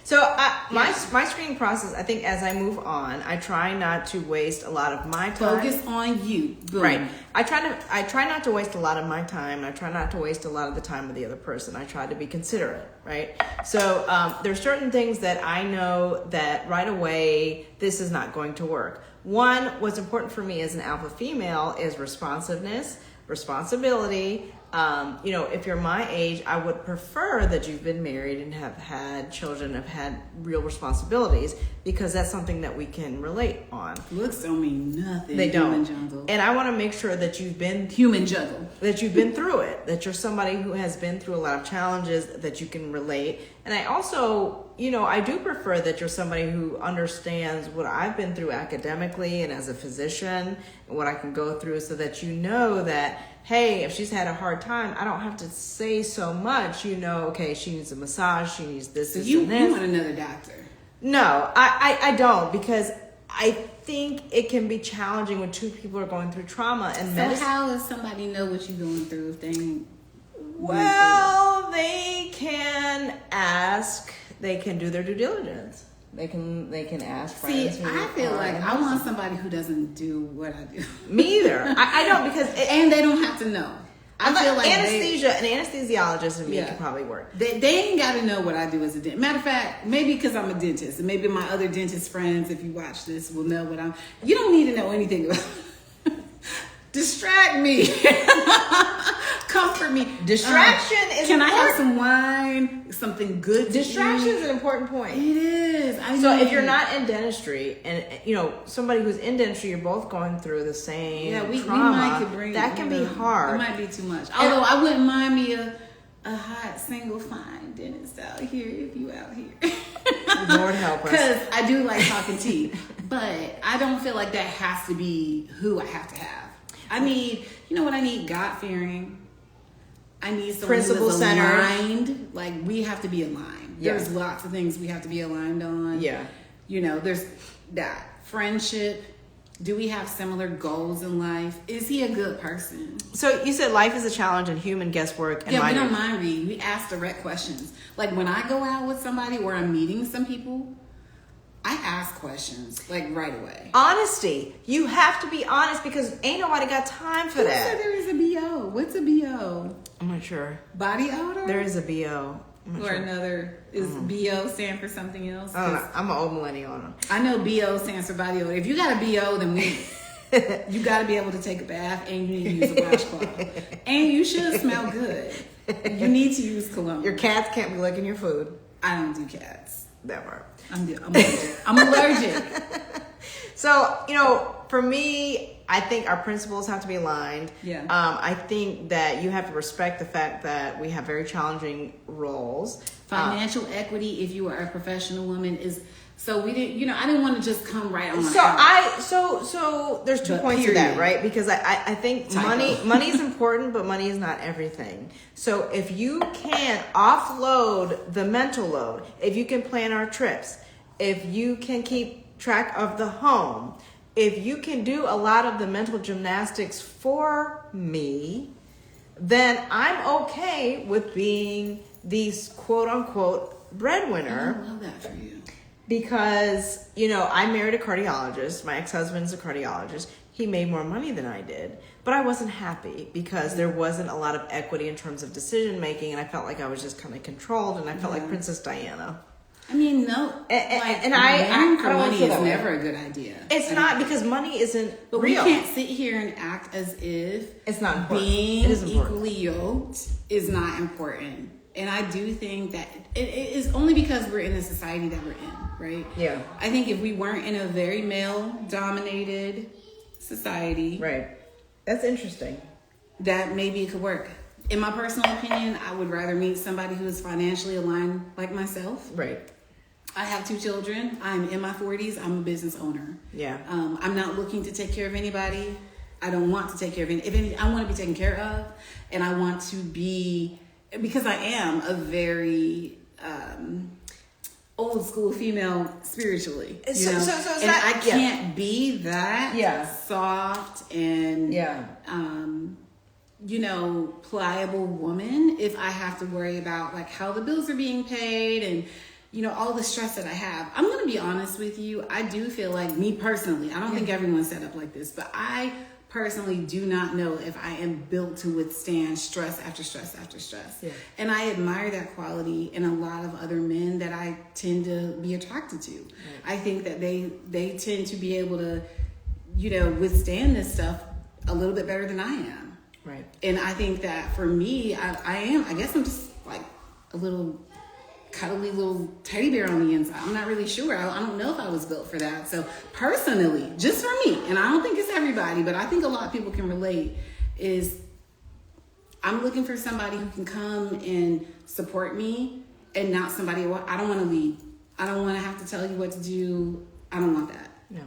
So my screening process, I think as I move on, I try not to waste a lot of my time. Focus on you. Boom. Right. I try not to waste a lot of my time. I try not to waste a lot of the time of the other person. I try to be considerate, right? So there's certain things that I know that right away, this is not going to work. One, what's important for me as an alpha female is responsiveness, responsibility. If you're my age, I would prefer that you've been married and have had children, have had real responsibilities, because that's something that we can relate on. Looks don't mean nothing. They don't. Human jungle. And I want to make sure that you've been Human juggle. that you've been through it, that you're somebody who has been through a lot of challenges, that you can relate. And I also, I do prefer that you're somebody who understands what I've been through academically and as a physician, and what I can go through, so that you know that, hey, if she's had a hard time, I don't have to say so much. Okay, she needs a massage, she needs this, So this, you and this. want another doctor? No, I don't, because I think it can be challenging when two people are going through trauma and So medicine. how does somebody know what you're going through if they ain't? Well, they can ask. They can do their due diligence. They can ask See, friends. who I feel are like in I want medicine. somebody who doesn't do what I do. Me either. I don't, because And they don't have to know. I feel like anesthesia, an anesthesiologist and me Yeah. could probably work. They ain't got to know what I do as a dentist. Matter of fact, maybe because I'm a dentist, and maybe my other dentist friends, if you watch this, will know what I'm. You don't need to know anything about. Distract me, comfort me. Distraction is Can I have important. some wine? Something good. To Distraction eat? is an important point. It is. So if you're not in dentistry, and somebody who's in dentistry, you're both going through the same we trauma. might could bring that can be hard. It might be too much. Although I wouldn't mind me a hot single fine dentist out here if you out here. Lord help us. Because I do like talking teeth, but I don't feel like that has to be who I have to have. I need, what I need? God fearing. I need someone Principle who's centered. aligned. Like, we have to be aligned. Yeah. There's lots of things we have to be aligned on. Yeah. There's that. Friendship. Do we have similar goals in life? Is he a good person? So you said life is a challenge and human guesswork. And Yeah, we minor- don't mind reading. We ask direct questions. Like when I go out with somebody or I'm meeting some people, I ask questions like right away. Honesty. You have to be honest, because ain't nobody got time for Who said that. there is a BO? What's a BO? I'm not sure. Body odor? There is a BO. I'm not Or sure. another, is BO stand for something else? I don't know. I'm an old millennial on them. I know BO stands for body odor. If you got a BO, then you got to be able to take a bath and you need to use a washcloth. And you should smell good. You need to use cologne. Your cats can't be licking your food. I don't do cats. That part. I'm allergic. I'm allergic. So, for me, I think our principles have to be aligned. Yeah. I think that you have to respect the fact that we have very challenging roles. Financial equity, if you are a professional woman, is so we didn't. I didn't want to just come right on. So there's two But points to that, period. right? Because I think Typo. money is important, but money is not everything. So if you can offload the mental load, if you can plan our trips, if you can keep track of the home, if you can do a lot of the mental gymnastics for me, then I'm okay with being the quote unquote breadwinner. I love that for you. Because, I married a cardiologist. My ex-husband's a cardiologist. He made more money than I did. But I wasn't happy because there wasn't a lot of equity in terms of decision making. And I felt like I was just kind of controlled. And I felt like Princess Diana. I mean, no. And marrying for I don't wanna money feel is that way. never a good idea. It's not, because money isn't But real. we can't sit here and act as if It's not important. being It is important. equally yoked is not important. And I do think that it is only because we're in the society that we're in, right? Yeah. I think if we weren't in a very male-dominated society, Right. That's interesting. that maybe it could work. In my personal opinion, I would rather meet somebody who is financially aligned like myself. Right. I have 2 children. I'm in my 40s. I'm a business owner. Yeah. I'm not looking to take care of anybody. I don't want to take care of any. If any, I want to be taken care of, and I want to be, because I am a very old school female spiritually. You So- know? so it's and not- I can't be that Yeah. soft and pliable woman if I have to worry about like how the bills are being paid and, all the stress that I have. I'm going to be honest with you. I do feel like, me personally, I don't think everyone's set up like this, but I personally do not know if I am built to withstand stress after stress after stress. Yeah. And I admire that quality in a lot of other men that I tend to be attracted to. Right. I think that they tend to be able to, withstand this stuff a little bit better than I am. Right. And I think that for me, I guess I'm just like a little cuddly little teddy bear on the inside. I'm not really sure. I don't know if I was built for that. So personally, just for me, and I don't think it's everybody, but I think a lot of people can relate, is I'm looking for somebody who can come and support me and not somebody, I don't want to lead. I don't want to have to tell you what to do. I don't want that. No.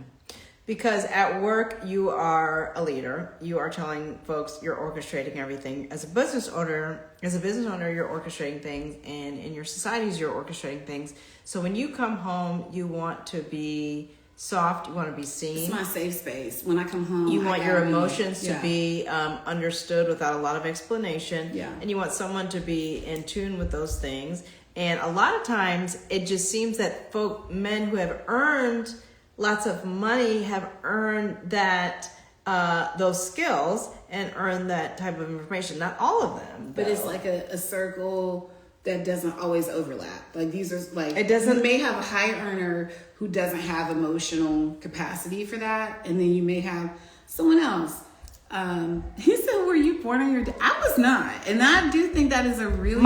Because at work, you are a leader. You are telling folks you're orchestrating everything. As a business owner, you're orchestrating things, and in your societies, you're orchestrating things. So when you come home, you want to be soft. You want to be seen. It's my safe space. When I come home, you want your emotions to be understood without a lot of explanation. Yeah. And you want someone to be in tune with those things. And a lot of times, it just seems that men who have earned lots of money have earned that those skills and earned that type of information. Not all of them, but it's like a circle that doesn't always overlap. Like these are like, it doesn't. You may have a high earner who doesn't have emotional capacity for that, and then you may have someone else. He said, "Were you born on your day?" I was not, and I do think that is a really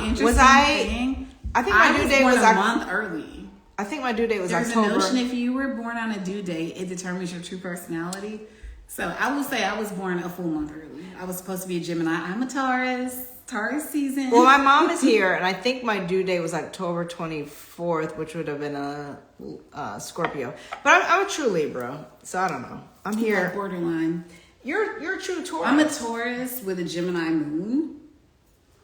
interesting thing. I think my due date was a month early. I think my due date was There's October. There's a notion if you were born on a due date, it determines your true personality. So I will say I was born a full month early. I was supposed to be a Gemini. I'm a Taurus. Taurus season. Well, my mom is here, and I think my due date was October 24th, which would have been a Scorpio. But I'm a true Libra, so I don't know. I'm here. Like borderline. You're a true Taurus. I'm a Taurus with a Gemini moon,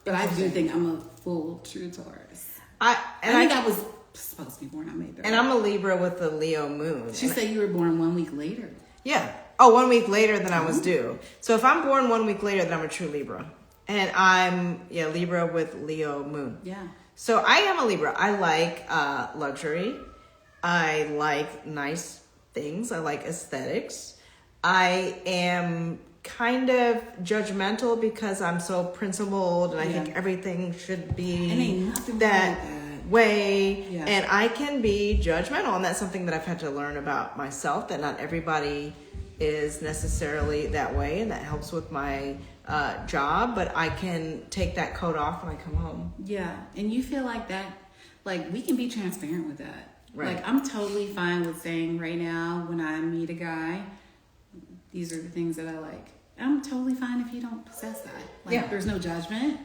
but I do think I'm a full true Taurus. I think I was supposed to be born on May 3rd. And I'm a Libra with a Leo moon. She said you were born 1 week later. Yeah. Oh, 1 week later than I was due. So if I'm born 1 week later, then I'm a true Libra. And I'm Libra with Leo moon. Yeah. So I am a Libra. I like luxury. I like nice things. I like aesthetics. I am kind of judgmental because I'm so principled, and I think everything should be that way. Yeah. And I can be judgmental, and that's something that I've had to learn about myself, that not everybody is necessarily that way, and that helps with my job, but I can take that coat off when I come home. Yeah. And you feel like that, like we can be transparent with that. Right. Like I'm totally fine with saying right now when I meet a guy, these are the things that I like. I'm totally fine if you don't possess that. Like there's no judgment.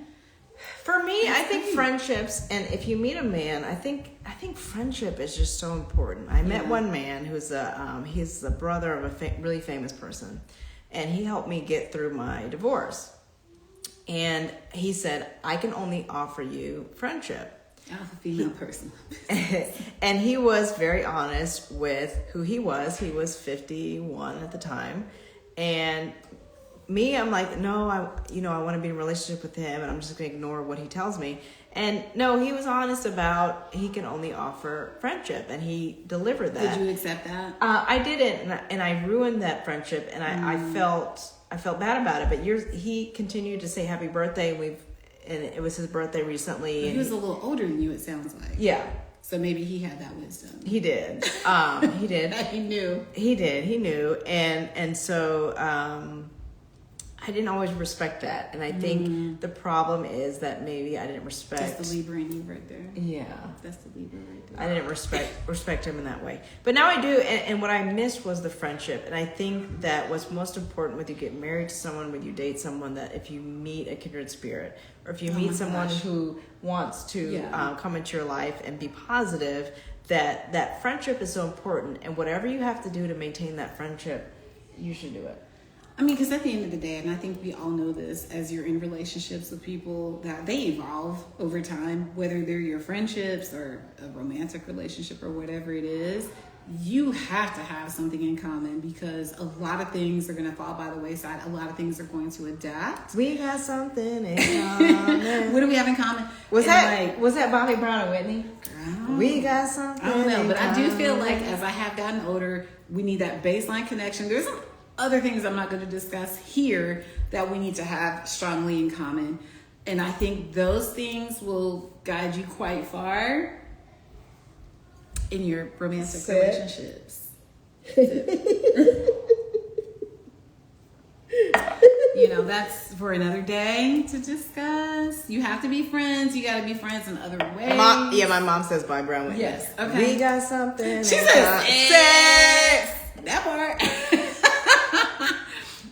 For me, I think friendships, and if you meet a man, I think friendship is just so important. I met one man who's he's the brother of a really famous person, and he helped me get through my divorce. And he said, "I can only offer you friendship." I'm a female person. And he was very honest with who he was. He was 51 at the time, and me, I'm like, no, I want to be in a relationship with him, and I'm just going to ignore what he tells me. And no, he was honest about he can only offer friendship, and he delivered that. Did you accept that? I didn't, and I ruined that friendship, and I felt bad about it. But he continued to say happy birthday, and it was his birthday recently. But he was a little older than you, it sounds like. Yeah. So maybe he had that wisdom. He did. He did. He knew. He did. He knew, and so. I didn't always respect that, and I think the problem is that maybe I didn't respect. That's the Libra in you right there. Yeah, that's the Libra right there. I didn't respect him in that way, but now I do. And what I missed was the friendship. And I think that what's most important when you get married to someone, when you date someone, that if you meet a kindred spirit, or if you meet someone who wants to come into your life and be positive, that friendship is so important. And whatever you have to do to maintain that friendship, you should do it. I mean, because at the end of the day, and I think we all know this, as you're in relationships with people, that they evolve over time, whether they're your friendships or a romantic relationship or whatever it is, you have to have something in common, because a lot of things are going to fall by the wayside. A lot of things are going to adapt. We got something in common. What do we have in common? Was And that Bobby Brown and Whitney? girl, We got something. I don't know, in but I do feel common. like as I have gotten older, we need that baseline connection. There's some other things I'm not going to discuss here that we need to have strongly in common. And I think those things will guide you quite far in your romantic Sit. relationships. You know, that's for another day to discuss. You have to be friends. You got to be friends in other ways. My mom says Bobby Brown Whitney. Yes, okay. We got something. She in says common. sex. That part.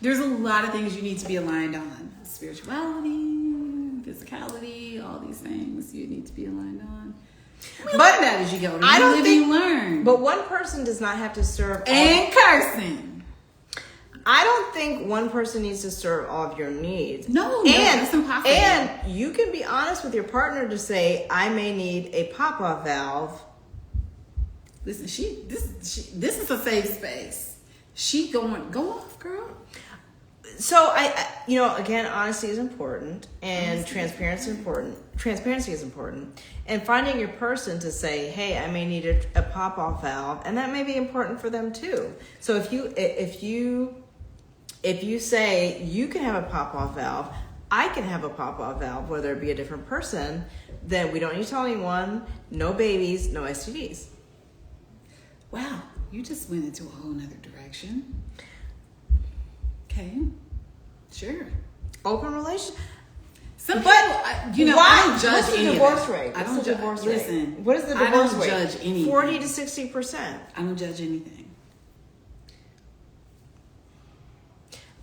There's a lot of things you need to be aligned on. Spirituality, physicality, all these things you need to be aligned on. We learn that as you go. I don't think you learn. But one person does not have to serve all. And cursing. I don't think one person needs to serve all of your needs. No, that's impossible. And you can be honest with your partner to say, I may need a pop-off valve. Listen, this is a safe space. She go off, girl. So again, honesty is important, and transparency is important. Transparency is important, and finding your person to say, "Hey, I may need a pop-off valve," and that may be important for them too. So if you say you can have a pop-off valve, I can have a pop-off valve, whether it be a different person, then we don't need to tell anyone. No babies, no STDs. Wow, you just went into a whole nother direction. Okay, sure. Open relationship. Some But people, I don't judge What's the any divorce of it. rate? I What's don't the divorce rate? Listen, What is the I divorce don't rate? judge anything. 40 to 60%. I don't judge anything.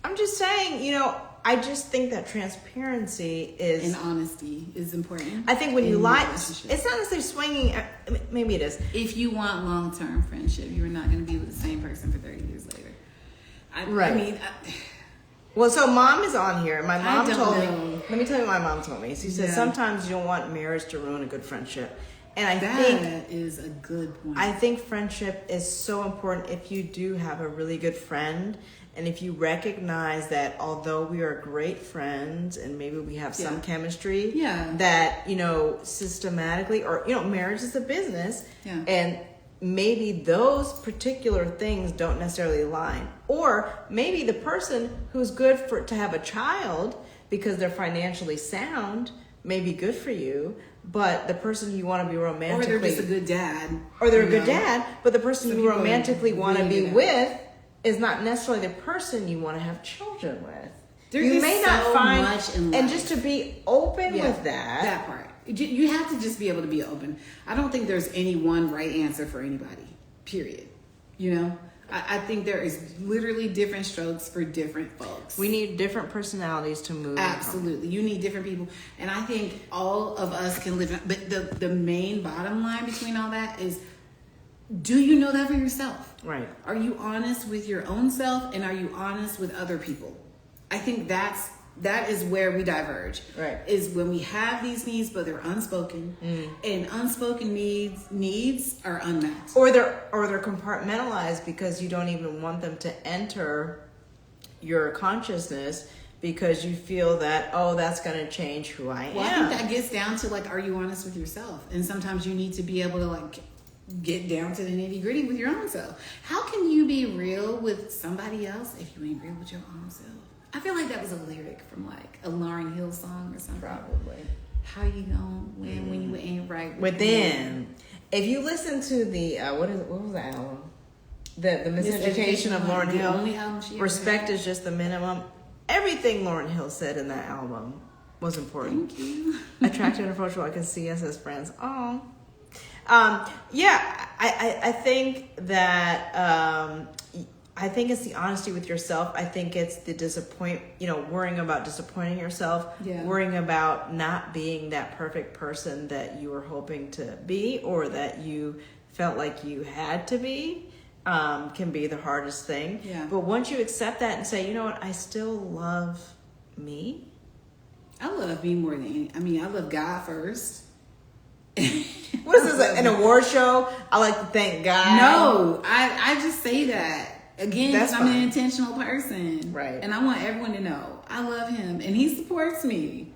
I'm just saying, I just think that transparency is. And honesty is important. I think when in you your lie, relationship. it's not necessarily swinging. Maybe it is. If you want long-term friendship, you're not going to be with the same person for 30 years later. I Right. mean, Well, so mom is on here. My I mom don't told know. me. Let me tell you what my mom told me. She said Yeah. sometimes you don't want marriage to ruin a good friendship, and I that think is a good point. I think friendship is so important. If you do have a really good friend, and if you recognize that although we are great friends and maybe we have some Yeah. chemistry, Yeah. that systematically, or marriage is a business, Yeah. and maybe those particular things don't necessarily align, or maybe the person who's good to have a child because they're financially sound may be good for you, but the person you want to be or romantically, they're just a good dad. or they're a you good know? dad, but the person Some you people romantically want to really be do that. with is not necessarily the person you want to have children with. There you is may not so find, much in and life. just to be open Yeah, with that. part. You have to just be able to be open. I don't think there's any one right answer for anybody, period. I think there is literally different strokes for different folks. We need different personalities to move. Absolutely. You need different people. And I think all of us can live, but the main bottom line between all that is, do you know that for yourself? Right. Are you honest with your own self, and are you honest with other people? I think that is where we diverge. Right. Is when we have these needs, but they're unspoken, and unspoken needs are unmet. Or they're compartmentalized because you don't even want them to enter your consciousness because you feel that, that's going to change who I am. Well, I think that gets down to are you honest with yourself? And sometimes you need to be able to get down to the nitty gritty with your own self. How can you be real with somebody else if you ain't real with your own self? I feel like that was a lyric from a Lauryn Hill song or something. Probably. How you gonna win when you ain't right Within. If you listen to the what was the album? The Miseducation of Lauryn The Hill. only album she ever Respect had. is just the minimum. Everything Lauryn Hill said in that album was important. Thank you. Attractive and approachable, I can see us as friends. Oh. I think that I think it's the honesty with yourself. I think it's the worrying about disappointing yourself, Yeah. worrying about not being that perfect person that you were hoping to be or that you felt like you had to be, can be the hardest thing. Yeah. But once you accept that and say, you know what, I still love me. I love me more than I love God first. What is this, an award show? I like to thank God. No, I just say that. Again, That's because I'm an fine. intentional person. Right. And I want everyone to know I love him and he supports me.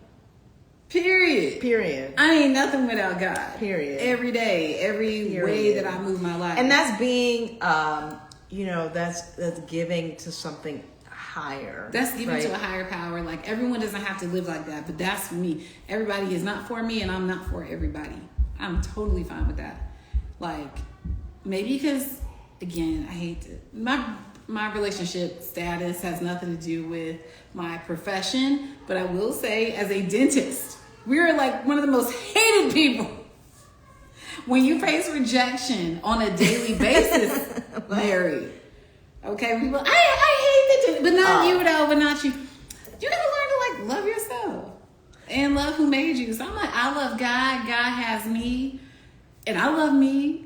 Period. Period. I ain't nothing without God. Period. Every day, every Period. way that I move my life. And that's being, that's giving to something higher. That's giving right? to a higher power. Like, everyone doesn't have to live like that, but that's for me. Everybody is not for me, and I'm not for everybody. I'm totally fine with that. Like, maybe because, again, I hate to... My relationship status has nothing to do with my profession, but I will say, as a dentist, we're like one of the most hated people. When you face rejection on a daily basis, Mary, okay, people, I hate the dentist, but not you though, but not you. You gotta learn to like love yourself and love who made you. So I'm like, I love God. God has me, and I love me.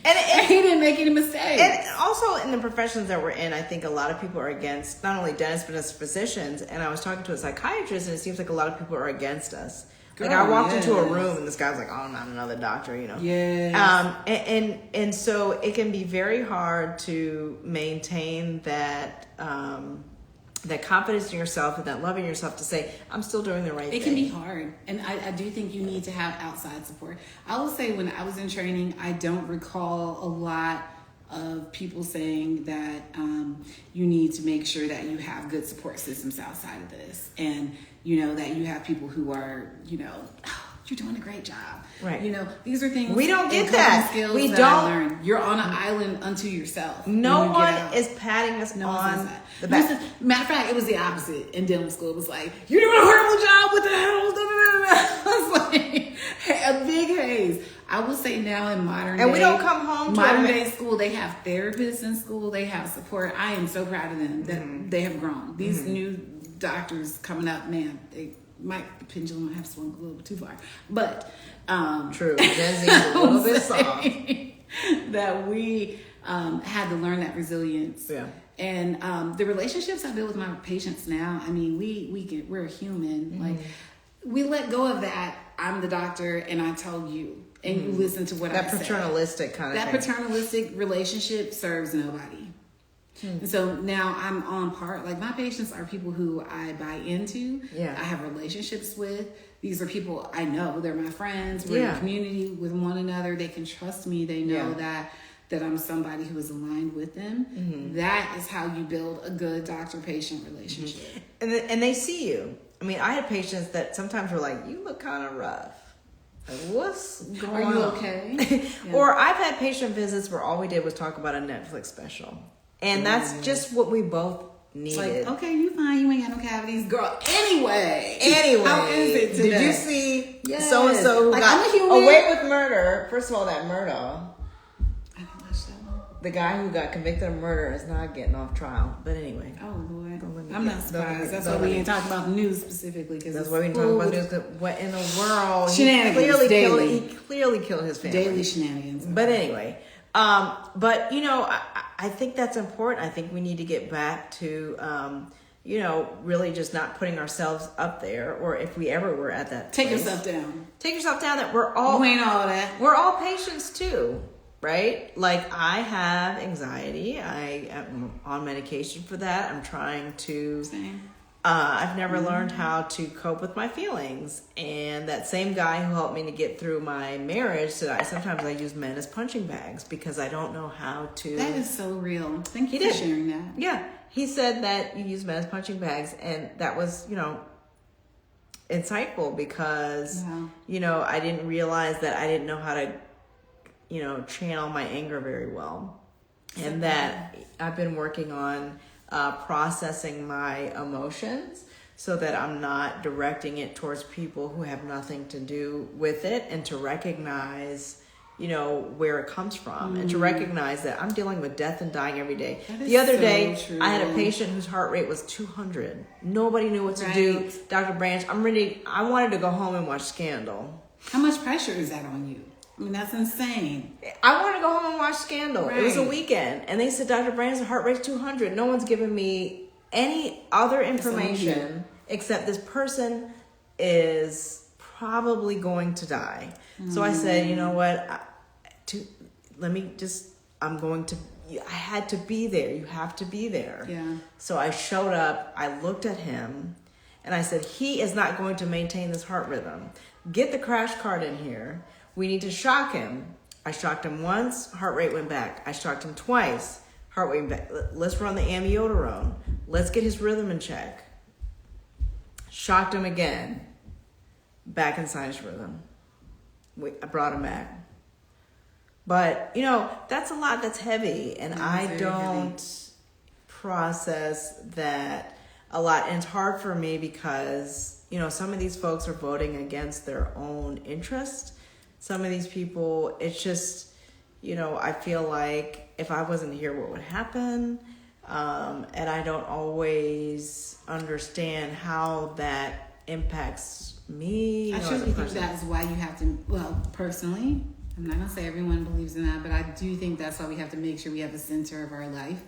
And he didn't make any mistakes. And also in the professions that we're in, I think a lot of people are against not only dentists but as physicians. And I was talking to a psychiatrist, and it seems like a lot of people are against us. Like, I walked into a room and this guy was like, "Oh, I'm not another doctor," you know. Yeah. And so it can be very hard to maintain that that confidence in yourself and that love in yourself to say, I'm still doing the right thing. It can be hard. And I do think you need to have outside support. I will say, when I was in training, I don't recall a lot of people saying that you need to make sure that you have good support systems outside of this. And, that you have people who are, "Oh, you're doing a great job." Right. These are things. We don't get and that. skills We that don't. I learned. You're on an island unto yourself. No when you get one out. is patting us No one's on inside. the back. Matter of fact, it was the opposite in dental school. It was like, "You're doing a horrible job. What the hell?" I was like, a big haze. I will say now in modern And day, we don't come home to modern our- day school. They have therapists in school. They have support. I am so proud of them that they have grown. These new doctors coming up, man, the pendulum might have swung a little bit too far, but True. Gen Z is a little bit soft. that we had to learn that resilience. Yeah. And the relationships I build with my patients now, I mean, we're human. Like, we let go of that. I'm the doctor and I tell you, and you listen to what I say. That paternalistic kind of That thing. paternalistic relationship serves nobody. And so now I'm on part. Like, my patients are people who I buy into. Yeah. I have relationships with. These are people I know. They're my friends. We're in Yeah. a community with one another. They can trust me. They know that I'm somebody who is aligned with them. That is how you build a good doctor-patient relationship. And they see you. I mean, I had patients that sometimes were like, "You look kind of rough. Like, what's going on? Are you okay? Yeah. Or I've had patient visits where all we did was talk about a Netflix special. And that's just what we both It's needed. like, okay, you fine. You ain't got no cavities. Girl, anyway. Anyway, How is it today? did you see Yes. so-and-so who Like, got I'm a human. away with murder? First of all, that Murdo, I didn't watch that one. the guy who got convicted of murder, is not getting off trial. But anyway. Oh, Lord. Don't let me I'm get- not don't surprised. let me- That's don't why let we me- ain't talking about the news specifically. Cause That's it's why we didn't talk about full news. What in the world? Shenanigans, He clearly killed his family. daily shenanigans. But anyway, but I think that's important. I think we need to get back to, really just not putting ourselves up there, or if we ever were at that. Take place. yourself down. Take yourself down. That we're all You ain't all that. we're all patients too, right? Like, I have anxiety. I am on medication for that. I'm trying to. Same. I've never learned how to cope with my feelings. And that same guy who helped me to get through my marriage said sometimes I use men as punching bags because I don't know how to. That is so real. Thank you He for did. sharing that. Yeah. He said that you use men as punching bags. And that was, insightful because, Wow. I didn't realize that I didn't know how to, channel my anger very well. And that I've been working on processing my emotions so that I'm not directing it towards people who have nothing to do with it, and to recognize, where it comes from, and to recognize that I'm dealing with death and dying every day. That is The other so day, true. I had a patient whose heart rate was 200. Nobody knew what to do. Right. Dr. Branch, I wanted to go home and watch Scandal. How much pressure is that on you? I mean, that's insane. I wanted to go home and watch Scandal. It was a Right. weekend. And they said, Dr. Branch's heart rate's 200. No one's given me any other information except this person is probably going to die. So I said, you know what? I had to be there. You have to be there. Yeah. So I showed up. I looked at him, and I said, he is not going to maintain this heart rhythm. Get the crash cart in here. We need to shock him. I shocked him once, heart rate went back. I shocked him twice, heart rate went back. Let's run the amiodarone. Let's get his rhythm in check. Shocked him again, back in sinus rhythm. I brought him back. But, that's a lot, that's heavy. And I don't process that a lot. And it's hard for me because, some of these folks are voting against their own interest. Some of these people, it's just, I feel like if I wasn't here, what would happen? And I don't always understand how that impacts me. I truly think that's why you have to, personally, I'm not going to say everyone believes in that, but I do think that's why we have to make sure we have a center of our life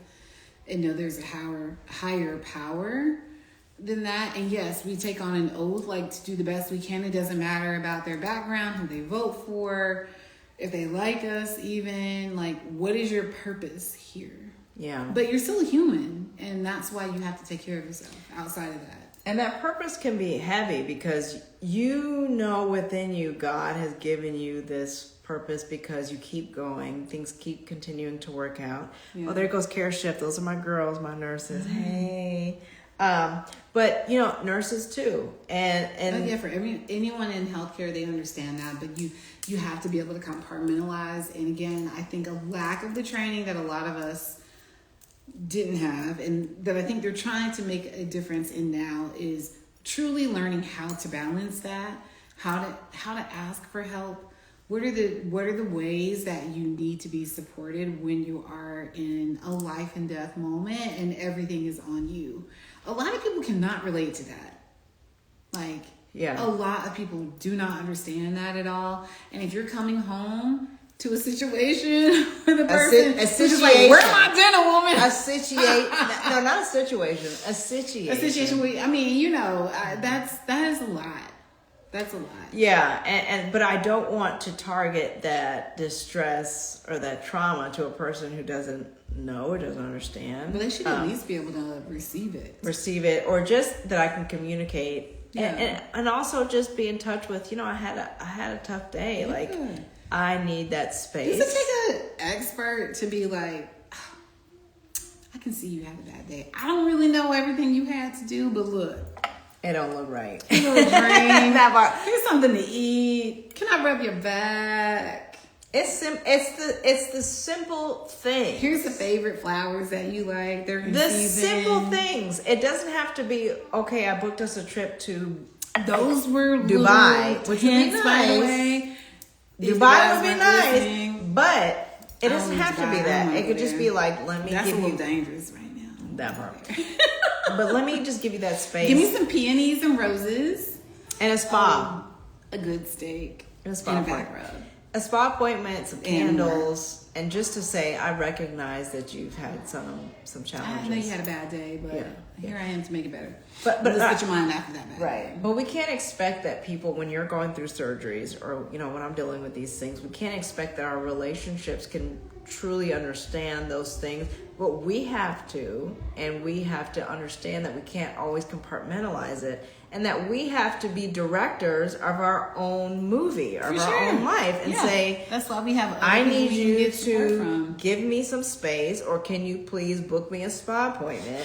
and know there's a higher power than that. And yes, we take on an oath, to do the best we can. It doesn't matter about their background, who they vote for, if they like us even, what is your purpose here? Yeah. But you're still a human, and that's why you have to take care of yourself outside of that. And that purpose can be heavy because within you, God has given you this purpose because you keep going. Things keep continuing to work out. Yeah. Oh, there goes Care Shift. Those are my girls, my nurses. Mm-hmm. Hey. But nurses too. And yeah, for anyone in healthcare, they understand that, but you have to be able to compartmentalize. And again, I think a lack of the training that a lot of us didn't have, and that I think they're trying to make a difference in now, is truly learning how to balance that, how to ask for help. What are the ways that you need to be supported when you are in a life and death moment and everything is on you? A lot of people cannot relate to that. A lot of people do not understand that at all. And if you're coming home to a situation with a person who's just like, where's my dinner, woman? No, not a situation. A situation. A situation where, that is a lot. That's a lot. Yeah, but I don't want to target that distress or that trauma to a person who doesn't know or doesn't understand. But they should at least be able to receive it. Or just that I can communicate. Yeah. And also just be in touch with, I had a tough day. Yeah. I need that space. Does it take an expert to be like, I can see you had a bad day. I don't really know everything you had to do, but look. It don't look right. A little drink. Here's something to eat. Can I rub your back? It's the simple thing. Here's the favorite flowers that you like. They're in season. Simple things. It doesn't have to be, okay, I booked us a trip to those were Dubai, which would be nice. By the way. Dubai would be nice, but it doesn't have to be that. It could just be let me That's give you. That's a little dangerous right now. That part. But let me just give you that space. Give me some peonies and roses. And a spa. A good steak. And a spa and a back rub. A spa appointment, some candles, and just to say, I recognize that you've had some challenges. I know you had a bad day, but here I am to make it better. But let's put your mind after that bad right. Day. But we can't expect that people, when you're going through surgeries or, when I'm dealing with these things, we can't expect that our relationships can truly understand those things. But we have to understand that we can't always compartmentalize it, and that we have to be directors of our own movie, of our own life, and say, that's why we have. I need you to give me some space, or can you please book me a spa appointment?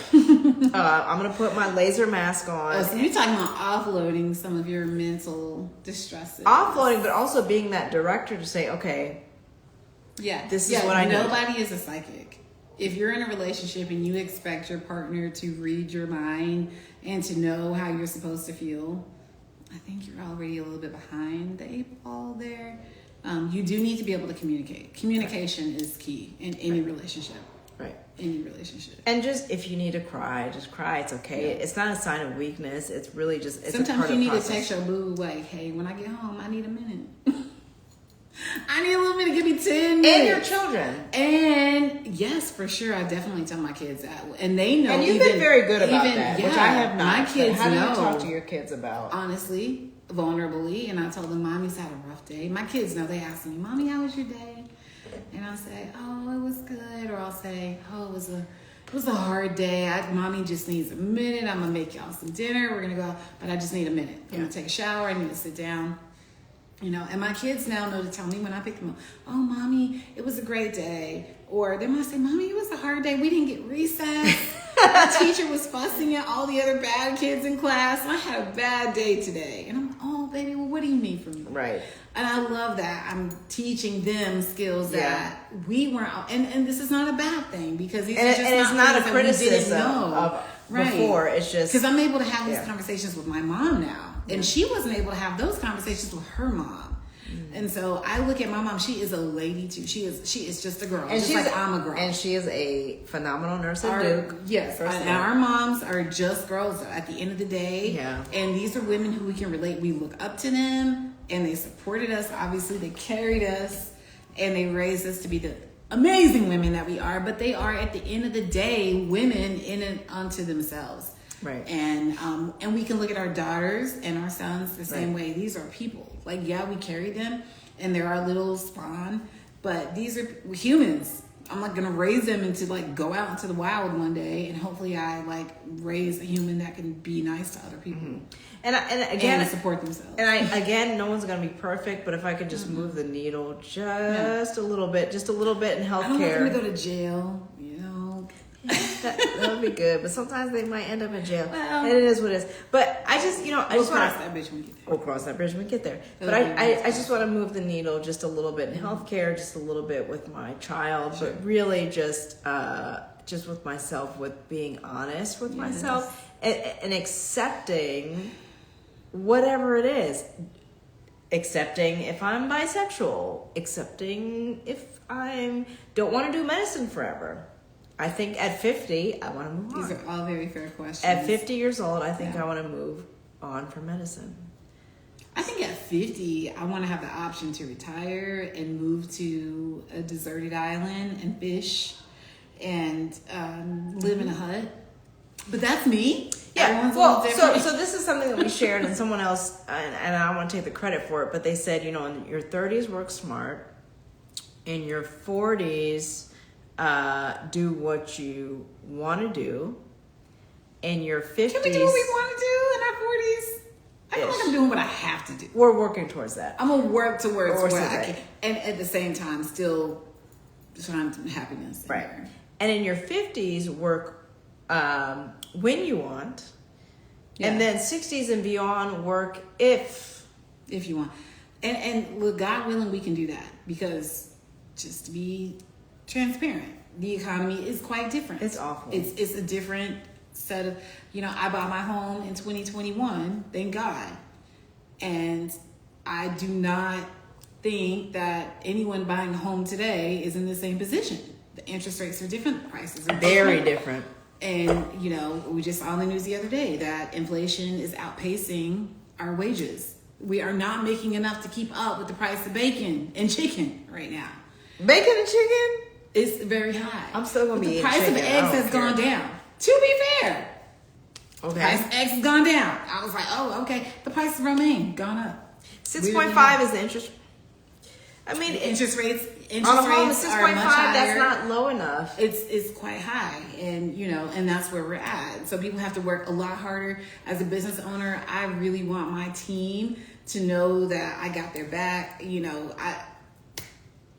I'm going to put my laser mask on. Oh, so you're talking about offloading some of your mental distresses. Offloading, but also being that director to say, okay, this is what I know. Nobody is a psychic. If you're in a relationship and you expect your partner to read your mind and to know how you're supposed to feel, I think you're already a little bit behind the 8 ball there. You do need to be able to communicate. Communication is key in any relationship. Right. Any relationship. And just, if you need to cry, just cry. It's okay. Yeah. It's not a sign of weakness. It's really just, it's sometimes a part you of need process. to text your boo, hey, when I get home, I need a minute. I need a little bit. Give me 10 minutes. And your children. And yes, for sure. I definitely tell my kids that. And they know. And you've been very good about that, yeah, which I have not. My kids How do know. you talk to your kids about? Honestly, vulnerably. And I told them, Mommy's had a rough day. My kids know. They ask me, Mommy, how was your day? And I'll say, oh, it was good. Or I'll say, oh, it was a hard day. Mommy just needs a minute. I'm going to make y'all some dinner. We're going to go out. But I just need a minute. I'm going to take a shower. I need to sit down. You know, and my kids now know to tell me when I pick them up, oh, Mommy, it was a great day. Or they might say, Mommy, it was a hard day. We didn't get recess. Our teacher was fussing at all the other bad kids in class. I had a bad day today. And I'm, oh, baby, well, what do you need from me? Right. And I love that. I'm teaching them skills that we weren't, and this is not a bad thing because these are just and it's not a things that we didn't criticism know. of Right. before. It's just because I'm able to have these conversations with my mom now, and Yeah. she wasn't able to have those conversations with her mom. And so I look at my mom. She is a lady too. She is just a girl, and just like I'm a girl. And she is a phenomenal nurse at Duke. Yes, and our moms are just girls at the end of the day. Yeah. And these are women who we can relate. We look up to them, and they supported us. Obviously, they carried us, and they raised us to be the amazing women that we are. But they are, at the end of the day, women in and unto themselves. Right. And we can look at our daughters and our sons the same Right. way. These are people. Like, yeah, we carry them, and they're our little spawn, but these are humans. I'm not gonna raise them into like go out into the wild one day, and hopefully I like raise a human that can be nice to other people And again, and support themselves. And again, no one's going to be perfect, but if I could just move the needle just a little bit in I don't want them healthcare, to go to jail, you know. that would be good. But sometimes they might end up in jail, Well, and it is what it is. But I just, We'll just want cross that bridge when we get there. We'll cross that bridge when we get there. But Okay. I just want to move the needle just a little bit in healthcare, just a little bit with my child, Sure. but really just with myself, with being honest with myself and accepting whatever it is. Accepting if I'm bisexual, accepting if I don't want to do medicine forever. I think at 50, I want to move on. These are all very fair questions. At 50 years old, I think Yeah. I want to move on from medicine. I think at 50, I want to have the option to retire and move to a deserted island and fish and live in a hut. But that's me. Everyone's a little different. So this is something that we shared, and someone else, and I don't want to take the credit for it, but they said, in your 30s, work smart. In your 40s, do what you want to do. In your 50s, Can we do what we want to do in our 40s? I feel like I'm doing what I have to do. we're working towards that. I'm gonna work towards Towards what I that. can, and at the same time, still trying to happiness. in Right. there. And in your 50s, work when you want. Yeah. And then 60s and beyond, work if If you want, and look, God willing, we can do that because just to be transparent, the economy is quite different. It's awful. It's a different set of, I bought my home in 2021, thank God. And I do not think that anyone buying a home today is in the same position. The interest rates are different, the prices are very different. And, we just saw on the news the other day that inflation is outpacing our wages. We are not making enough to keep up with the price of bacon and chicken right now. Bacon and chicken? It's very high. I'm still gonna But be the eating price of chicken. I eggs don't has gone care. down. To be fair, Okay. price of eggs has gone down. I was like, oh, okay. The price of romaine gone up. 6.5 is the interest. I mean, Interest rates. Interest on a home, rates 6.5. are much higher. That's not low enough. It's quite high, and and that's where we're at. So people have to work a lot harder. As a business owner, I really want my team to know that I got their back.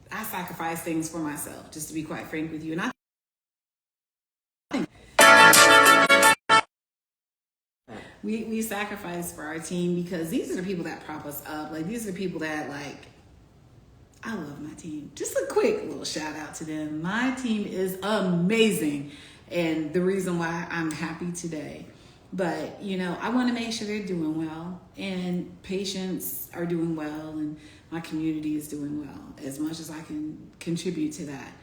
I sacrifice things for myself, just to be quite frank with you. And we sacrifice for our team because these are the people that prop us up. Like, these are the people that, I love my team. Just a quick little shout out to them. My team is amazing, and the reason why I'm happy today. But, I want to make sure they're doing well, and patients are doing well, and my community is doing well as much as I can contribute to that.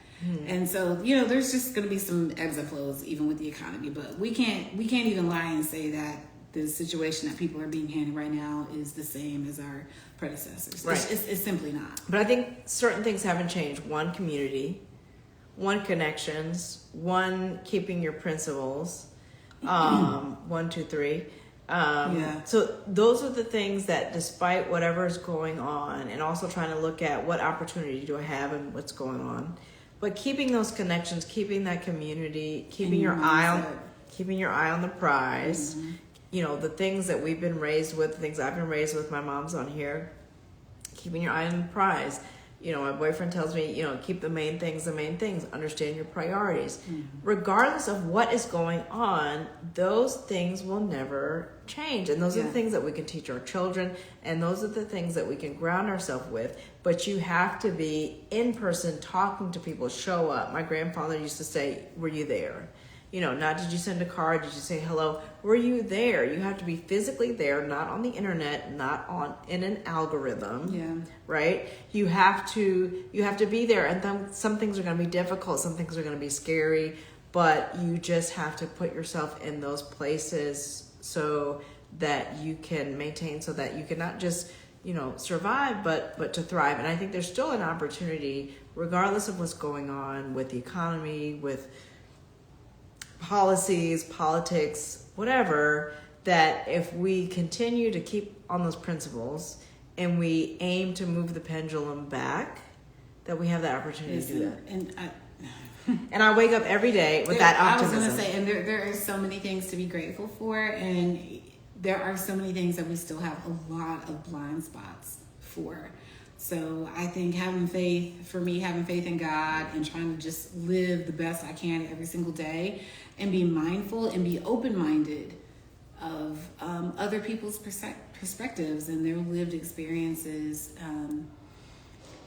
And so, there's just going to be some ebbs and flows even with the economy, but we can't even lie and say that the situation that people are being handed right now is the same as our predecessors. Right. It's simply not. But I think certain things haven't changed. One, community. One, connections. One, keeping your principles. 1, 2, 3. So those are the things that, despite whatever is going on, and also trying to look at what opportunity do I have and what's going on, but keeping those connections, keeping that community, keeping your eye on the prize. Mm-hmm. You know, the things that we've been raised with, the things I've been raised with, my mom's on here, keeping your eye on the prize. You know, my boyfriend tells me, you know, keep the main things, understand your priorities. Mm-hmm. Regardless of what is going on, those things will never change. And those are the things that we can teach our children, and those are the things that we can ground ourselves with. But you have to be in person, talking to people, show up. My grandfather used to say, were you there? You know, not did you send a card, did you say hello? Were you there? You have to be physically there, not on the internet, not in an algorithm. Yeah. Right? You have to be there, and then some things are going to be difficult, some things are going to be scary, but you just have to put yourself in those places so that you can maintain, so that you can not just, you know, survive, but to thrive. And I think there's still an opportunity, regardless of what's going on with the economy, with policies, politics, whatever, that if we continue to keep on those principles and we aim to move the pendulum back, that we have that opportunity to do that. And I wake up every day with that optimism. I was going to say, and there are so many things to be grateful for, and there are so many things that we still have a lot of blind spots for. So I think having faith in God and trying to just live the best I can every single day, and be mindful and be open-minded of other people's perspectives and their lived experiences.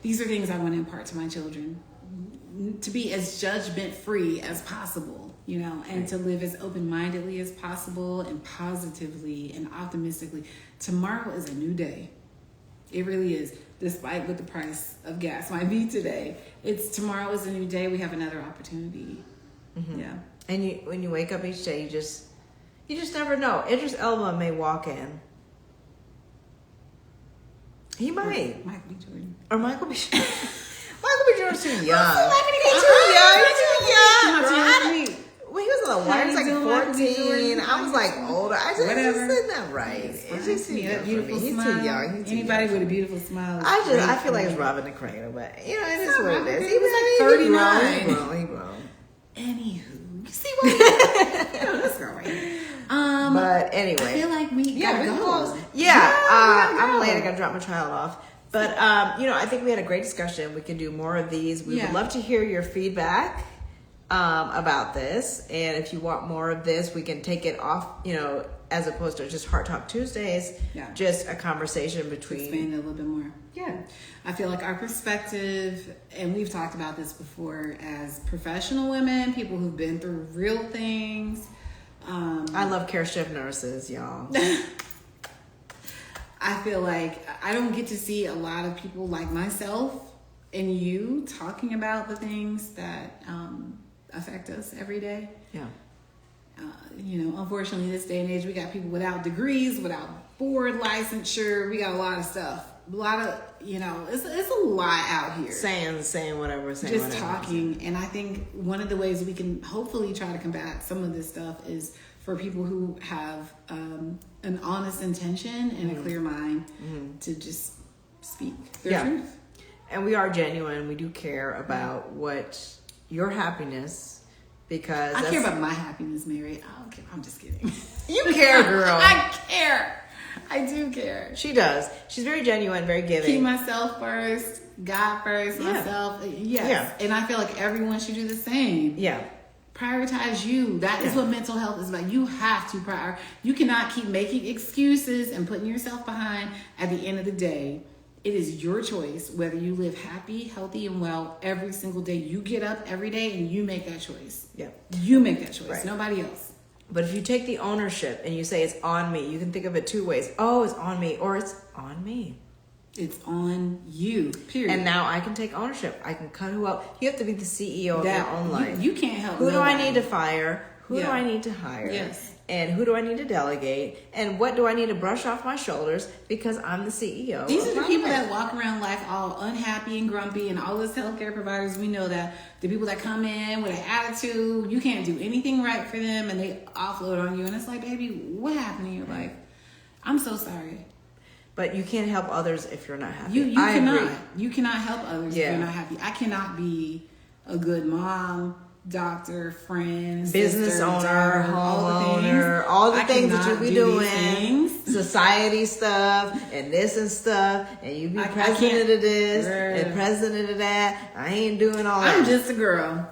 These are things I want to impart to my children, to be as judgment-free as possible, you know, and to live as open-mindedly as possible, and positively and optimistically. Tomorrow is a new day. It really is. Despite what the price of gas might be today, tomorrow is a new day. We have another opportunity. Mm-hmm. Yeah. And when you wake up each day, you just never know. Idris Elba may walk in. He might. Or Michael B. Jordan. Or Michael B. Michael B. Jordan's too young. He's too young. Too young. When he was on the wire, he was like 14. I was like older. I just isn't that right? It's just too young for me. He's too young. Anybody with a beautiful smile. I feel like it's Robin the Crane, but you know, it is what it is. He was like 39. He grown. Anywho, you see what? This girl right here. But anyway, I feel like we gotta go. I'm late. I gotta drop my child off. But you know, I think we had a great discussion. We can do more of these. We would love to hear your feedback about this, and if you want more of this, we can take it off, you know, as opposed to just Heart Talk Tuesdays. Just a conversation between, expand it a little bit more. Yeah, I feel like our perspective, and we've talked about this before, as professional women, people who've been through real things. I love care shift nurses, y'all. I feel like I don't get to see a lot of people like myself and you talking about the things that affect us every day. Yeah. You know, unfortunately, this day and age, we got people without degrees, without board licensure. We got a lot of stuff. A lot of, you know, it's a lot out here. Saying whatever. Just talking. And I think one of the ways we can hopefully try to combat some of this stuff is for people who have an honest intention and a clear mind to just speak their truth. And we are genuine. We do care about what your happiness, because I care about my happiness, Mary. I don't care. I'm just kidding. You care, girl. I care. I do care. She does. She's very genuine, very giving. Keep myself first, God first, myself. Yes. Yeah. And I feel like everyone should do the same. Yeah. Prioritize you. That is what mental health is about. You have to prioritize. You cannot keep making excuses and putting yourself behind. At the end of the day, it is your choice whether you live happy, healthy, and well every single day. You get up every day and you make that choice. Yeah. You make that choice. Right. Nobody else. But if you take the ownership and you say it's on me, you can think of it two ways. Oh, it's on me, or it's on me. It's on you, period. And now I can take ownership. I can cut who out. You have to be the CEO of your own life. You can't help Who nobody. do I need to fire? Who do I need to hire? Yes. And who do I need to delegate? And what do I need to brush off my shoulders because I'm the CEO? These of are the my people life. that walk around life all unhappy and grumpy, and all those healthcare providers, we know that the people that come in with an attitude, you can't do anything right for them, and they offload on you. And it's like, baby, what happened in your life? I'm so sorry. But you can't help others if you're not happy. You I cannot. agree. You cannot help others if Yeah. you're not happy. I cannot be a good mom, doctor, friend, Business sister, owner, daughter, homeowner, all the I things that cannot you be do these doing, things. society stuff, and this and stuff, and you be I president can't- of this Girl. and president of that. I ain't doing all that. I'm just a girl,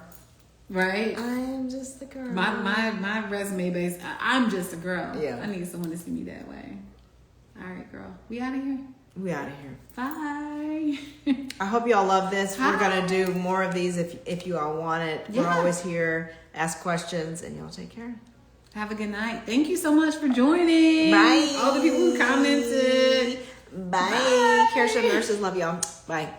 right? I am just the girl. My resume base. I'm just a girl. Yeah. I need someone to see me that way. All right, girl. We out of here. We out of here. Bye. I hope y'all love this. Hi. We're gonna do more of these if you all want it. We're Yeah. always here. Ask questions, and y'all take care. Have a good night. Thank you so much for joining. Bye. All the people who commented. Bye. Care Nurses, love y'all. Bye.